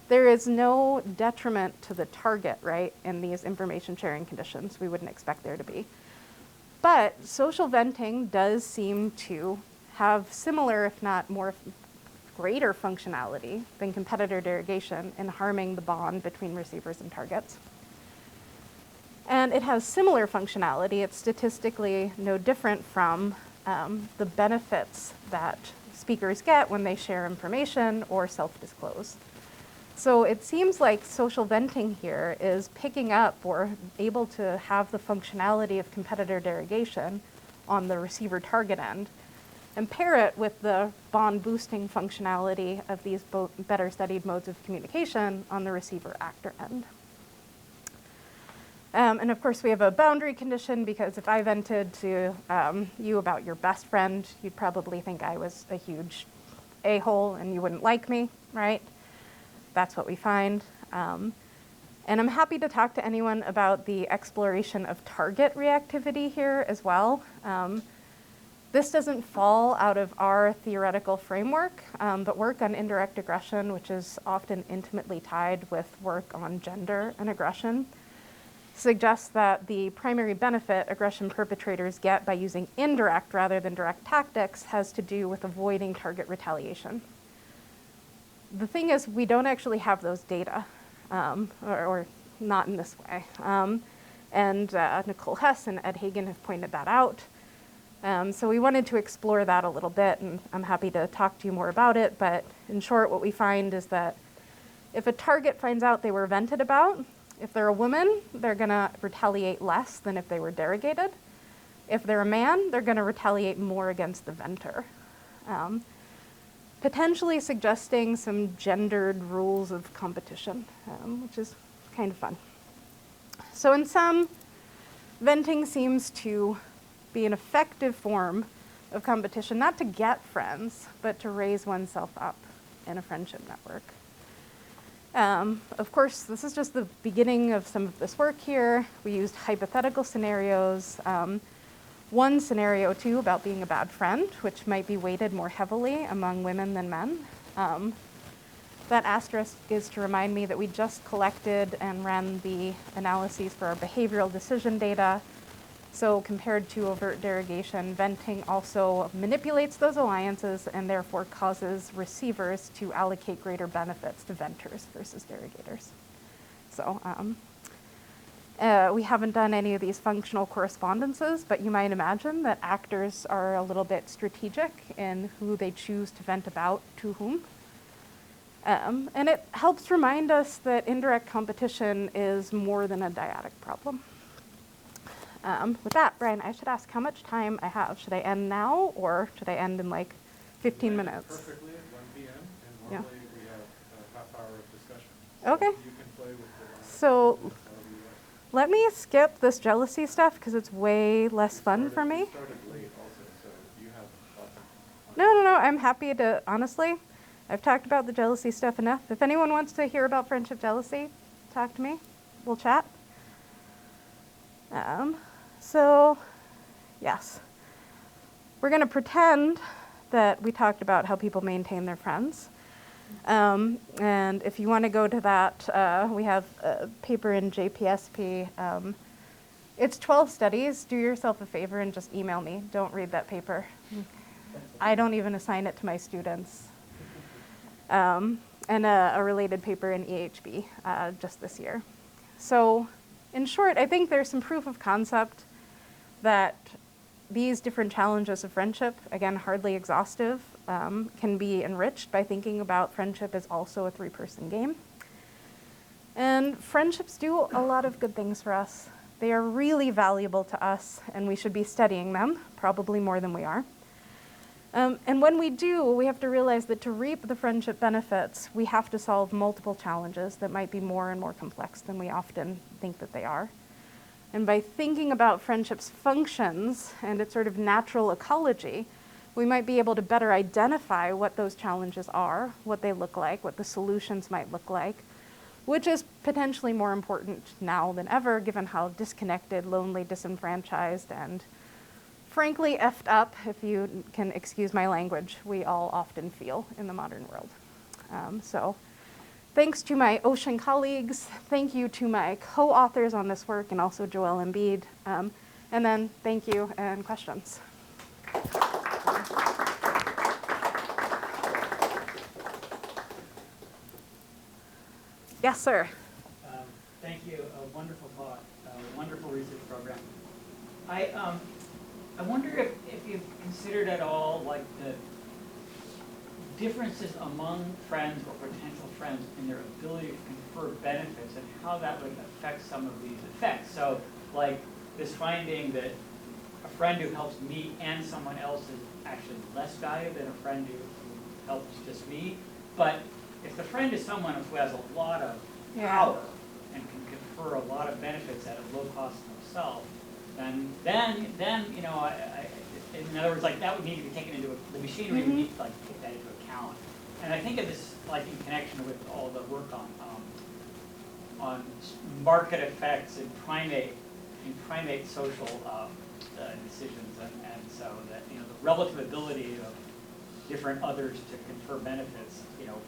there is no detriment to the target, right, in these information sharing conditions. We wouldn't expect there to be. But social venting does seem to have similar, if not more greater functionality than competitor derogation in harming the bond between receivers and targets. And it has similar functionality. It's statistically no different from the benefits that speakers get when they share information or self-disclose. So it seems like social venting here is picking up or able to have the functionality of competitor derogation on the receiver target end and pair it with the bond boosting functionality of these better studied modes of communication on the receiver actor end. And of course, we have a boundary condition because if I vented to you about your best friend, you'd probably think I was a huge a-hole and you wouldn't like me, right? That's what we find. And I'm happy to talk to anyone about the exploration of target reactivity here as well. This doesn't fall out of our theoretical framework, but work on indirect aggression, which is often intimately tied with work on gender and aggression, suggests that the primary benefit aggression perpetrators get by using indirect rather than direct tactics has to do with avoiding target retaliation. The thing is, we don't actually have those data, or not in this way. And Nicole Hess and Ed Hagen have pointed that out. So we wanted to explore that a little bit, and I'm happy to talk to you more about it. But in short, what we find is that if a target finds out they were vented about, if they're a woman, they're going to retaliate less than if they were derogated. If they're a man, they're going to retaliate more against the venter, potentially suggesting some gendered rules of competition, which is kind of fun. So in sum, venting seems to be an effective form of competition, not to get friends, but to raise oneself up in a friendship network. Of course, this is just the beginning of some of this work here. We used hypothetical scenarios. One scenario, too, about being a bad friend, which might be weighted more heavily among women than men. That asterisk is to remind me that we just collected and ran the analyses for our behavioral decision data. So compared to overt derogation, venting also manipulates those alliances and therefore causes receivers to allocate greater benefits to venters versus derogators. So we haven't done any of these functional correspondences, but you might imagine that actors are a little bit strategic in who they choose to vent about to whom. And it helps remind us that indirect competition is more than a dyadic problem. With that, Brian, I should ask how much time I have. Should I end now, or should I end in like 15 minutes? Perfectly at 1 p.m. and normally we have a half hour of discussion. So Okay. you can play with the So minutes, let me skip this jealousy stuff because it's way less fun for me. You started late also, so you have lots of No, I'm happy to, honestly, I've talked about the jealousy stuff enough. If anyone wants to hear about friendship jealousy, talk to me. We'll chat. So, yes. We're going to pretend that we talked about how people maintain their friends. And if you want to go to that, we have a paper in JPSP. It's 12 studies. Do yourself a favor and just email me. Don't read that paper. I don't even assign it to my students. And a related paper in EHB just this year. So in short, I think there's some proof of concept that these different challenges of friendship, again, hardly exhaustive, can be enriched by thinking about friendship as also a three-person game. And friendships do a lot of good things for us. They are really valuable to us, and we should be studying them, probably more than we are. And when we do, we have to realize that to reap the friendship benefits, we have to solve multiple challenges that might be more and more complex than we often think that they are. And by thinking about friendship's functions and its sort of natural ecology, we might be able to better identify what those challenges are, what they look like, what the solutions might look like, which is potentially more important now than ever, given how disconnected, lonely, disenfranchised, and frankly effed up, if you can excuse my language, we all often feel in the modern world. So thanks to my ocean colleagues, thank you to my co-authors on this work, and also Joelle Embiid, and then thank you and questions. Yes, sir. Thank you. A wonderful talk. A wonderful research program. I wonder if you've considered at all like the differences among friends or potential friends in their ability to confer benefits and how that would affect some of these effects. So like this finding that a friend who helps me and someone else is actually less valuable than a friend who helps just me. But if the friend is someone who has a lot of power and can confer a lot of benefits at a low cost to himself, then you know, in other words, like that would need to be taken into the machinery would need to like take that into account. And I think of this like in connection with all the work on market effects in primate social decisions, and so that you know the relative ability of different others to confer benefits, you know,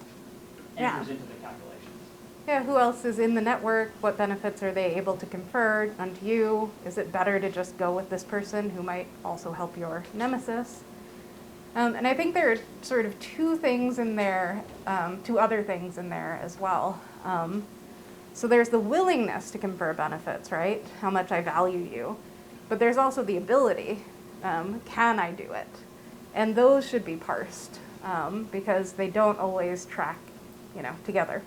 enters into the calculations. Yeah, who else is in the network? What benefits are they able to confer onto you? Is it better to just go with this person who might also help your nemesis? And I think there are sort of two things in there, two other things in there as well. So there's the willingness to confer benefits, right? How much I value you. But there's also the ability. Can I do it? And those should be parsed because they don't always track, you know, together.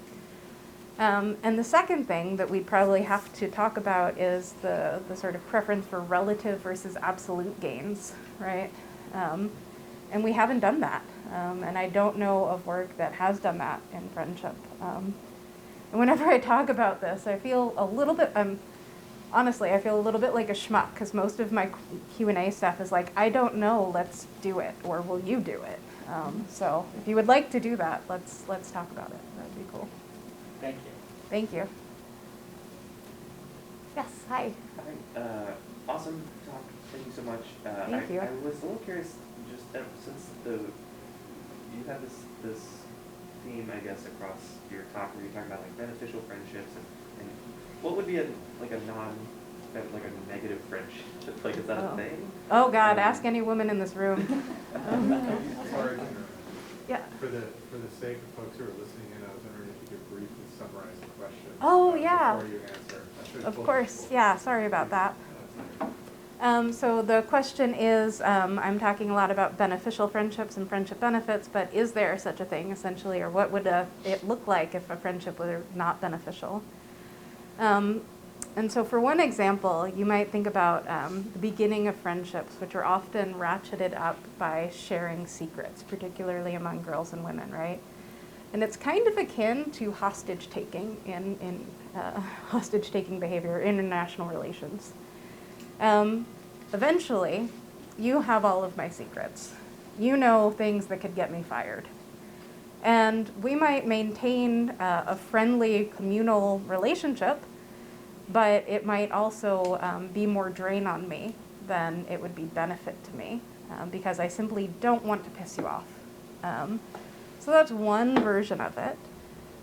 And the second thing that we'd probably have to talk about is the sort of preference for relative versus absolute gains, right? And we haven't done that. And I don't know of work that has done that in friendship. And whenever I talk about this, I feel a little bit, honestly, I feel a little bit like a schmuck because most of my Q&A stuff is like, I don't know, let's do it, or will you do it? So if you would like to do that, let's talk about it. That'd be cool. Thank you. Thank you. Yes, hi. Hi, awesome talk. Thank you so much. Thank you. I was a little curious, just since you have this theme, I guess, across your talk where you're talking about like beneficial friendships and what would be a negative friendship? Like, is that a thing? Oh God, ask any woman in this room. Sorry. Yeah. For the sake of folks who are listening in, I was wondering if you could briefly summarize the question. Oh, yeah. Before you answer. Of course, yeah, sorry about that. So the question is, I'm talking a lot about beneficial friendships and friendship benefits, but is there such a thing essentially, or what would it look like if a friendship were not beneficial? And so for one example, you might think about the beginning of friendships, which are often ratcheted up by sharing secrets, particularly among girls and women, right? And it's kind of akin to hostage taking in hostage taking behavior, international relations. Eventually, you have all of my secrets. You know things that could get me fired. And we might maintain a friendly communal relationship, but it might also be more drain on me than it would be benefit to me because I simply don't want to piss you off. So that's one version of it.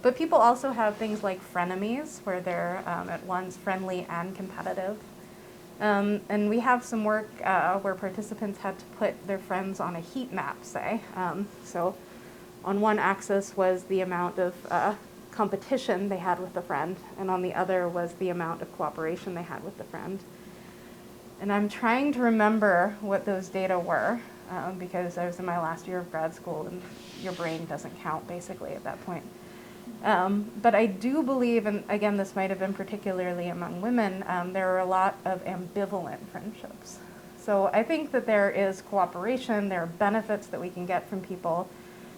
But people also have things like frenemies, where they're at once friendly and competitive. And we have some work where participants had to put their friends on a heat map, say. So on one axis was the amount of competition they had with the friend, and on the other was the amount of cooperation they had with the friend. And I'm trying to remember what those data were, because I was in my last year of grad school, and your brain doesn't count, basically, at that point. But I do believe, and again, this might have been particularly among women, there are a lot of ambivalent friendships. So I think that there is cooperation, there are benefits that we can get from people,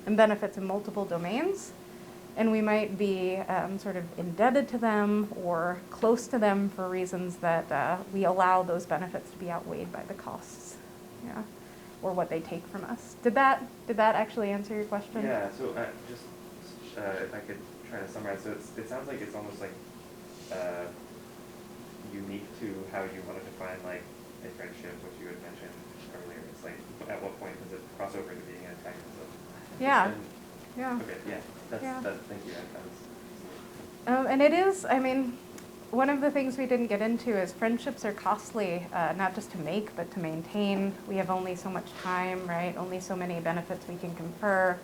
and benefits in multiple domains. And we might be sort of indebted to them or close to them for reasons that we allow those benefits to be outweighed by the costs, yeah, or what they take from us. Did that actually answer your question? Yeah. So just if I could try to summarize, so it sounds like it's almost like unique to how you want to define like a friendship, which you had mentioned earlier. It's like at what point does it cross over to being antagonism? Yeah. Yeah. Okay. Yeah. Thank you. And it is, I mean, one of the things we didn't get into is friendships are costly, not just to make, but to maintain. We have only so much time, right? Only so many benefits we can confer.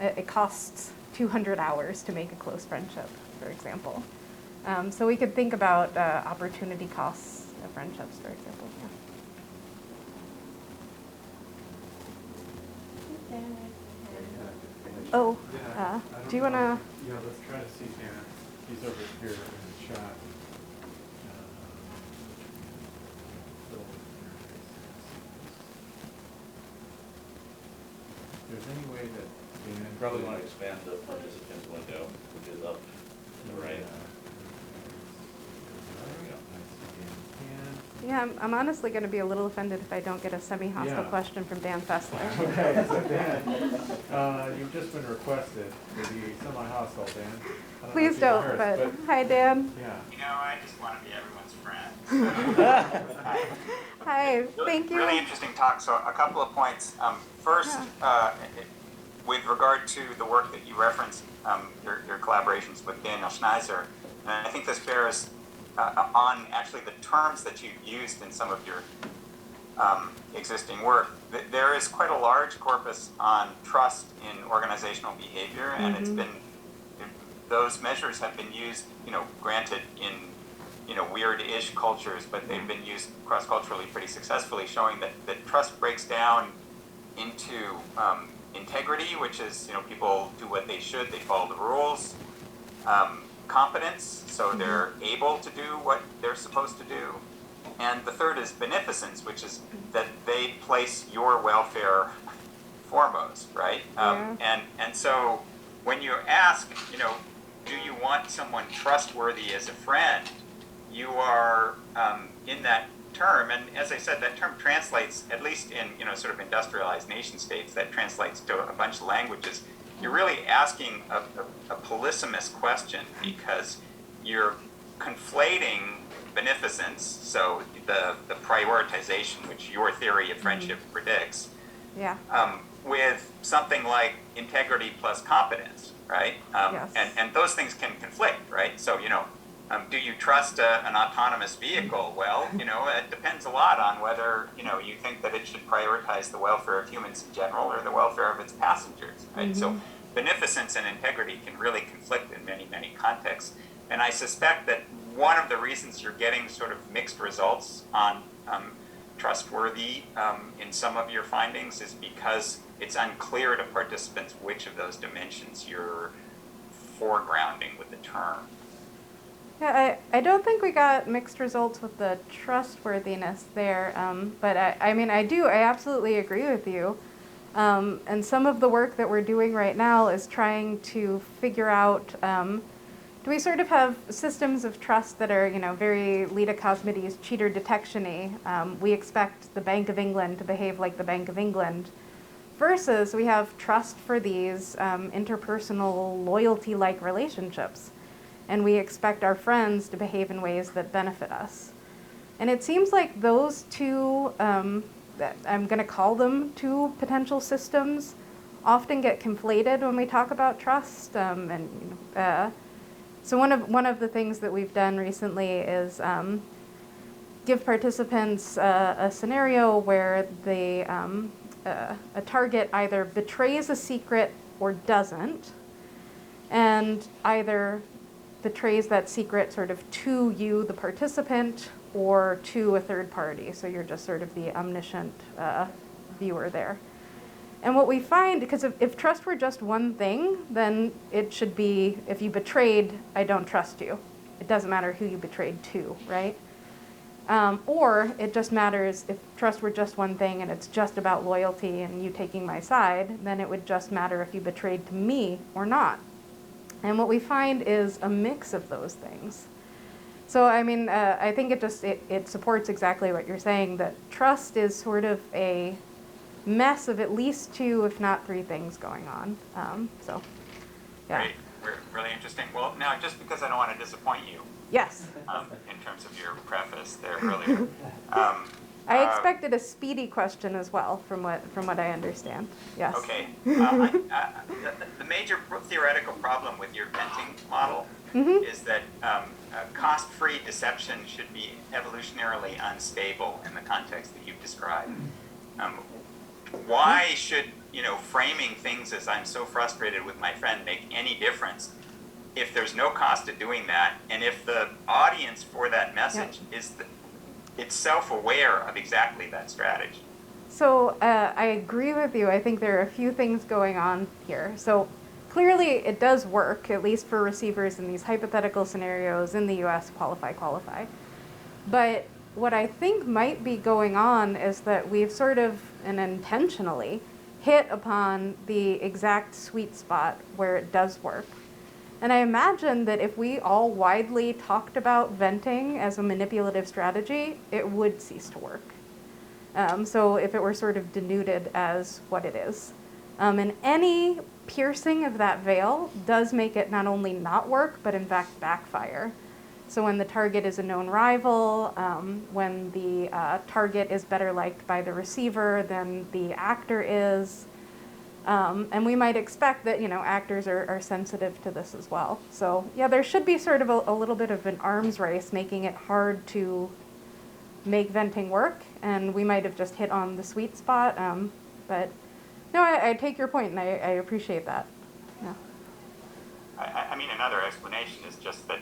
It costs 200 hours to make a close friendship, for example. So we could think about opportunity costs of friendships, for example. Yeah. Oh, do you want to? Yeah, let's try to see Dan. He's over here in the chat. If there's any way that Dan Probably want to expand the participants window, which is up to the right. There we go. Yeah, I'm honestly going to be a little offended if I don't get a semi-hostile Yeah. question from Dan Fessler. Okay, so Dan, you've just been requested to be semi-hostile, Dan. I know Please if you're don't, rehearsed, but hi, Dan. Yeah. You know, I just want to be everyone's friend. Hi, thank you. Really interesting talk. So a couple of points. First, with regard to the work that you referenced, your collaborations with Daniel Schneiser, and I think this bears on actually the terms that you've used in some of your existing work. There is quite a large corpus on trust in organizational behavior, and it's been, those measures have been used, granted in, weird-ish cultures, but they've been used cross-culturally pretty successfully, showing that trust breaks down into integrity, which is, people do what they should, they follow the rules. Competence, so they're able to do what they're supposed to do. And the third is beneficence, which is that they place your welfare foremost, right? And so when you ask, do you want someone trustworthy as a friend, you are in that term, and as I said, that term translates, at least in sort of industrialized nation states, that translates to a bunch of languages. You're really asking a polysemous question, because you're conflating beneficence, so the prioritization which your theory of friendship predicts, with something like integrity plus competence, right? Yes. And those things can conflict, right? So, do you trust an autonomous vehicle? Well, it depends a lot on whether, you think that it should prioritize the welfare of humans in general or the welfare of its passengers, right? So beneficence and integrity can really conflict in many, many contexts. And I suspect that one of the reasons you're getting sort of mixed results on trustworthy in some of your findings is because it's unclear to participants which of those dimensions you're foregrounding with the term. Yeah, I don't think we got mixed results with the trustworthiness there, but I absolutely agree with you. And some of the work that we're doing right now is trying to figure out, do we sort of have systems of trust that are, very Lita Cosmides cheater detection-y? We expect the Bank of England to behave like the Bank of England, versus we have trust for these interpersonal loyalty-like relationships. And we expect our friends to behave in ways that benefit us. And it seems like those two, that I'm going to call them two potential systems, often get conflated when we talk about trust. So one of the things that we've done recently is give participants a scenario where a target either betrays a secret or doesn't, and either betrays that secret sort of to you, the participant, or to a third party. So you're just sort of the omniscient viewer there. And what we find, because if trust were just one thing, then it should be, if you betrayed, I don't trust you. It doesn't matter who you betrayed to, right? Or it just matters, if trust were just one thing and it's just about loyalty and you taking my side, then it would just matter if you betrayed to me or not. And what we find is a mix of those things. So, I think it supports exactly what you're saying, that trust is sort of a mess of at least two, if not three things going on. Yeah. Great, really interesting. Well, now, just because I don't want to disappoint you, Yes. in terms of your preface there earlier, I expected a speedy question as well, from what I understand. Yes. Okay. The major theoretical problem with your venting model is that cost-free deception should be evolutionarily unstable in the context that you've described. why should, framing things as I'm so frustrated with my friend make any difference if there's no cost to doing that, and if the audience for that message it's self-aware of exactly that strategy? So I agree with you. I think there are a few things going on here. So clearly it does work, at least for receivers in these hypothetical scenarios in the US, qualify. But what I think might be going on is that we've sort of, and intentionally, hit upon the exact sweet spot where it does work. And I imagine that if we all widely talked about venting as a manipulative strategy, it would cease to work. So if it were sort of denuded as what it is. And any piercing of that veil does make it not only not work, but in fact backfire. So when the target is a known rival, when the target is better liked by the receiver than the actor is, and we might expect that, actors are sensitive to this as well. So yeah, there should be sort of a little bit of an arms race, making it hard to make venting work, and we might have just hit on the sweet spot. But no, I take your point, and I appreciate that. Yeah. I mean, another explanation is just that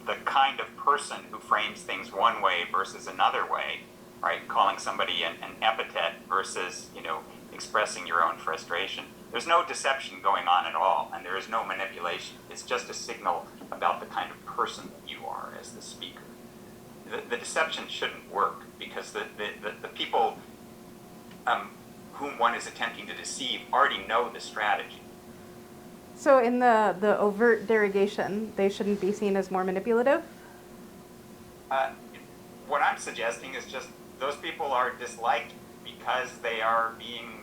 the kind of person who frames things one way versus another way, right? Calling somebody an epithet versus, expressing your own frustration. There's no deception going on at all, and there is no manipulation. It's just a signal about the kind of person that you are as the speaker. The deception shouldn't work, because the people whom one is attempting to deceive already know the strategy. So in the overt derogation, they shouldn't be seen as more manipulative? What I'm suggesting is just those people are disliked because they are being,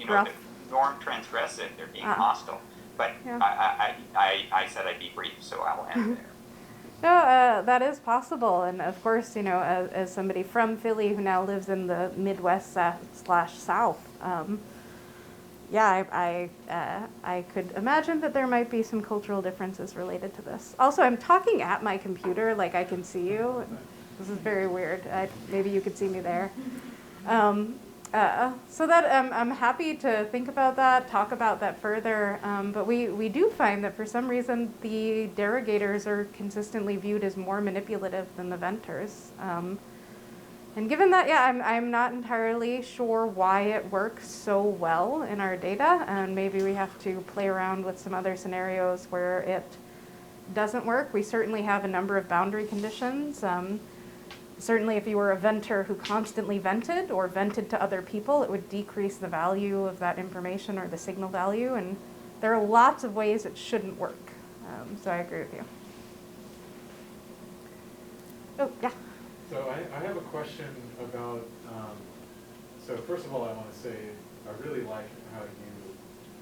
Rough. norm transgressive. They're being hostile. But Yeah. I said I'd be brief, so I'll end there. No, that is possible, and of course, as somebody from Philly who now lives in the Midwest / South, yeah, I could imagine that there might be some cultural differences related to this. Also, I'm talking at my computer, like I can see you. This is very weird. Maybe you could see me there. So that I'm happy to think about that, talk about that further. But we do find that for some reason the derogators are consistently viewed as more manipulative than the venters. And given that, yeah, I'm not entirely sure why it works so well in our data, and maybe we have to play around with some other scenarios where it doesn't work. We certainly have a number of boundary conditions. Certainly if you were a venter who constantly vented or vented to other people, it would decrease the value of that information or the signal value, and there are lots of ways it shouldn't work. So I agree with you. Oh, yeah. So I have a question about, so first of all, I want to say I really like how you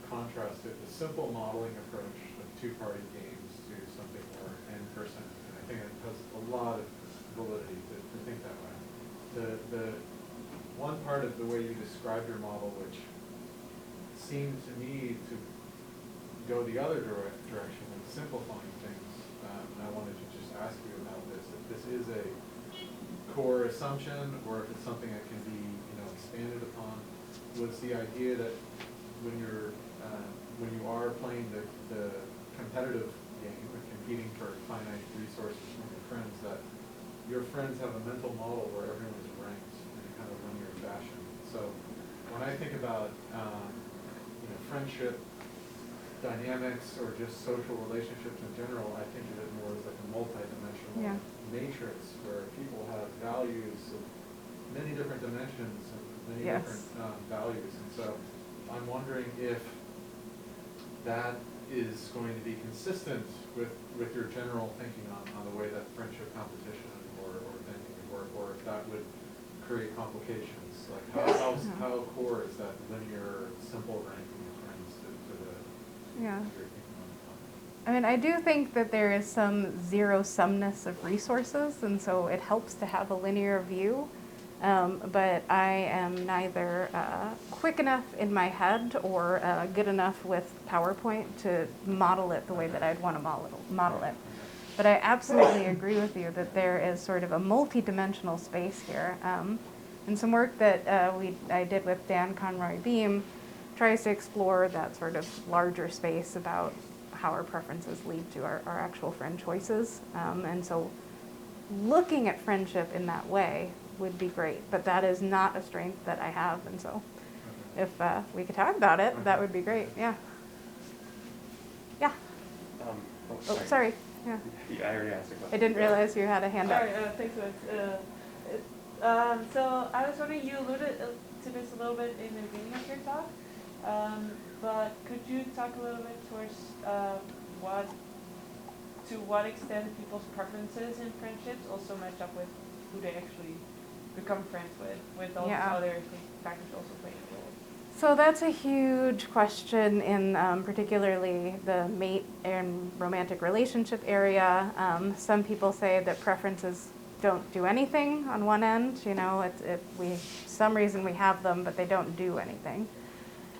contrasted the simple modeling approach of two-party games to something more in-person. And I think it has a lot of validity to think that way. The one part of the way you described your model, which seemed to me to go the other direction and simplifying things, and I wanted to just ask you about this. If this is a core assumption, or if it's something that can be, expanded upon, was the idea that when you are playing the competitive game, or competing for finite resources from your friends, that your friends have a mental model where everyone is ranked in a kind of linear fashion. So when I think about friendship dynamics or just social relationships in general, I think of it more as like a multi-dimensional matrix where people have values of many different dimensions and many different values. And so I'm wondering if that is going to be consistent with your general thinking on the way that friendship competition or thinking would work, or if that would create complications. Like how core is that linear, simple ranking of friends to the Yeah. your thinking on the topic? I mean, I do think that there is some zero-sumness of resources, and so it helps to have a linear view. But I am neither quick enough in my head or good enough with PowerPoint to model it the way that I'd want to model it. But I absolutely agree with you that there is sort of a multi-dimensional space here. And some work that I did with Dan Conroy Beam tries to explore that sort of larger space about how our preferences lead to our actual friend choices. And so looking at friendship in that way would be great, but that is not a strength that I have, and so if we could talk about it, that would be great, yeah. Yeah, oh, sorry, yeah. I already asked a question. I didn't realize you had a hand up. Alright, thanks so much. So I was wondering, you alluded to this a little bit in the beginning of your talk, but could you talk a little bit towards to what extent people's preferences in friendships also match up with who they actually become friends with all these other factors also playing a role? So that's a huge question in particularly the mate and romantic relationship area. Some people say that preferences don't do anything on one end. You know, some reason we have them, but they don't do anything.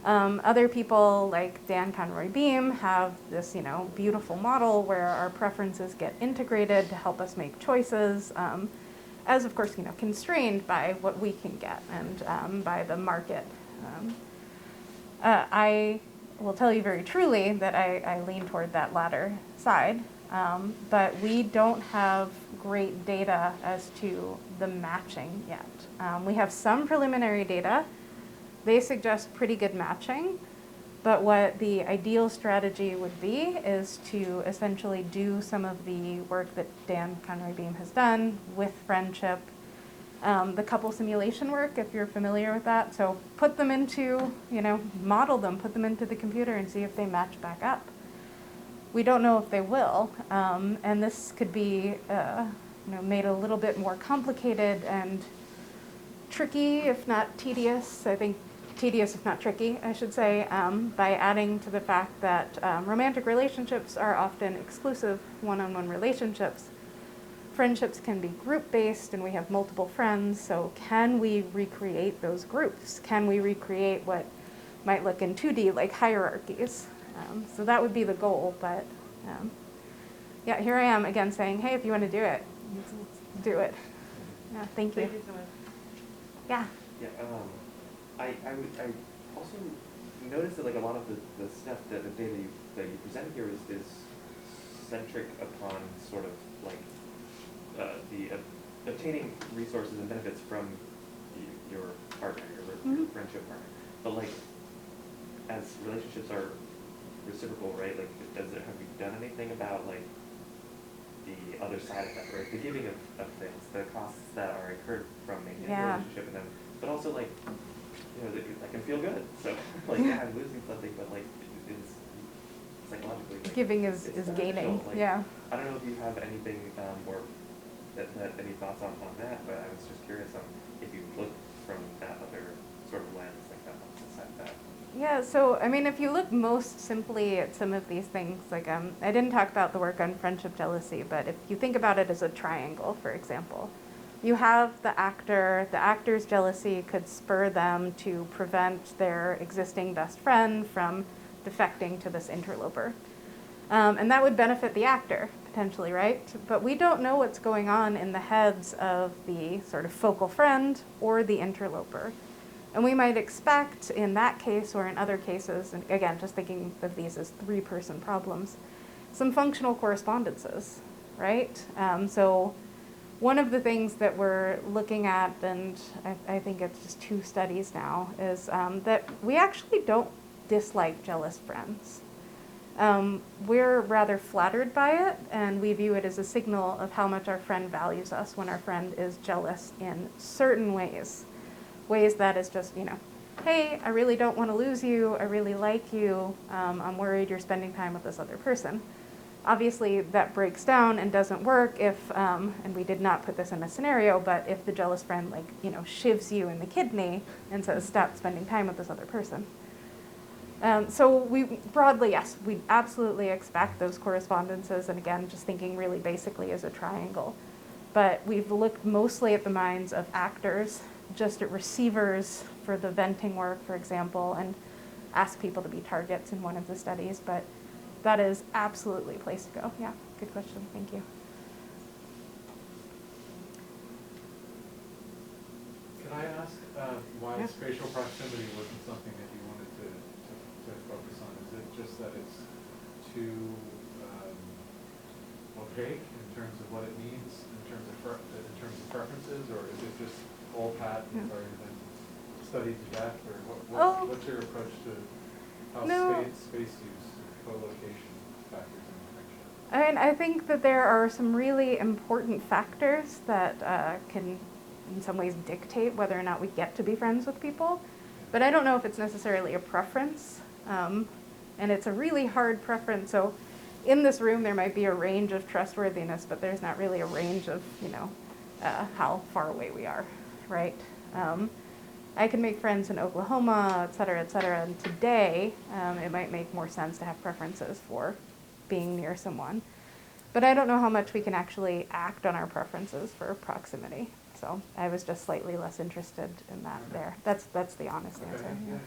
Other people like Dan Conroy Beam have this, beautiful model where our preferences get integrated to help us make choices, as of course, constrained by what we can get and by the market. I will tell you very truly that I lean toward that latter side, but we don't have great data as to the matching yet. We have some preliminary data. They suggest pretty good matching, but what the ideal strategy would be is to essentially do some of the work that Dan Conroy Beam has done with friendship, the couple simulation work, if you're familiar with that. So put them into, model them, put them into the computer and see if they match back up. We don't know if they will, and this could be made a little bit more complicated and tricky, if not tedious. I think tedious, if not tricky, I should say, by adding to the fact that romantic relationships are often exclusive one-on-one relationships. Friendships can be group-based, and we have multiple friends, so can we recreate those groups? Can we recreate what might look in 2D like hierarchies? So that would be the goal, but yeah, here I am again saying, hey, if you want to do it, let's do it. Yeah, thank you. Thank you so much. Yeah. Yeah, I also noticed that like a lot of the stuff that the data that you presented here is centric upon sort of like the obtaining resources and benefits from your partner, your friendship partner. But like, as relationships are reciprocal, right? Like, have you done anything about like the other side of that, right? The giving of things, the costs that are incurred from maintaining a relationship with them, but also like, I can feel good. So like, yeah, I'm losing something, but like, it's psychologically. Like, giving is gaining. Like, yeah. I don't know if you have anything or any thoughts on that, but I was just curious on if you look from that other sort of lens, like that side of that. Yeah, so I mean, if you look most simply at some of these things, like I didn't talk about the work on friendship jealousy, but if you think about it as a triangle, for example, you have the actor's jealousy could spur them to prevent their existing best friend from defecting to this interloper. And that would benefit the actor, potentially, right? But we don't know what's going on in the heads of the sort of focal friend or the interloper. And we might expect in that case or in other cases, and again, just thinking of these as three-person problems, some functional correspondences, right? So one of the things that we're looking at, and I think it's just 2 studies now, is that we actually don't dislike jealous friends. We're rather flattered by it, and we view it as a signal of how much our friend values us when our friend is jealous in certain ways that is just, hey, I really don't want to lose you, I really like you, I'm worried you're spending time with this other person. Obviously, that breaks down and doesn't work if, and we did not put this in a scenario, but if the jealous friend, shivs you in the kidney and says, stop spending time with this other person. So we broadly, yes, we absolutely expect those correspondences, and again, just thinking really basically as a triangle. But we've looked mostly at the minds of actors, just at receivers for the venting work, for example, and ask people to be targets in one of the studies, but that is absolutely a place to go. Yeah, good question, thank you. Can I why Yeah. spatial proximity wasn't something that you wanted to focus on? Is it just that it's too opaque in terms of what it means, in terms of preferences, or is it just all pat and it's already been studied to death, or what's your approach to how No. space use, co-location factors in friendship? I mean, I think that there are some really important factors that can, in some ways, dictate whether or not we get to be friends with people. But I don't know if it's necessarily a preference. And it's a really hard preference. So in this room, there might be a range of trustworthiness, but there's not really a range of, how far away we are, right? I can make friends in Oklahoma, et cetera, and today it might make more sense to have preferences for being near someone. But I don't know how much we can actually act on our preferences for proximity. So I was just slightly less interested in that there. That's the honest answer. Okay, Yeah. yeah.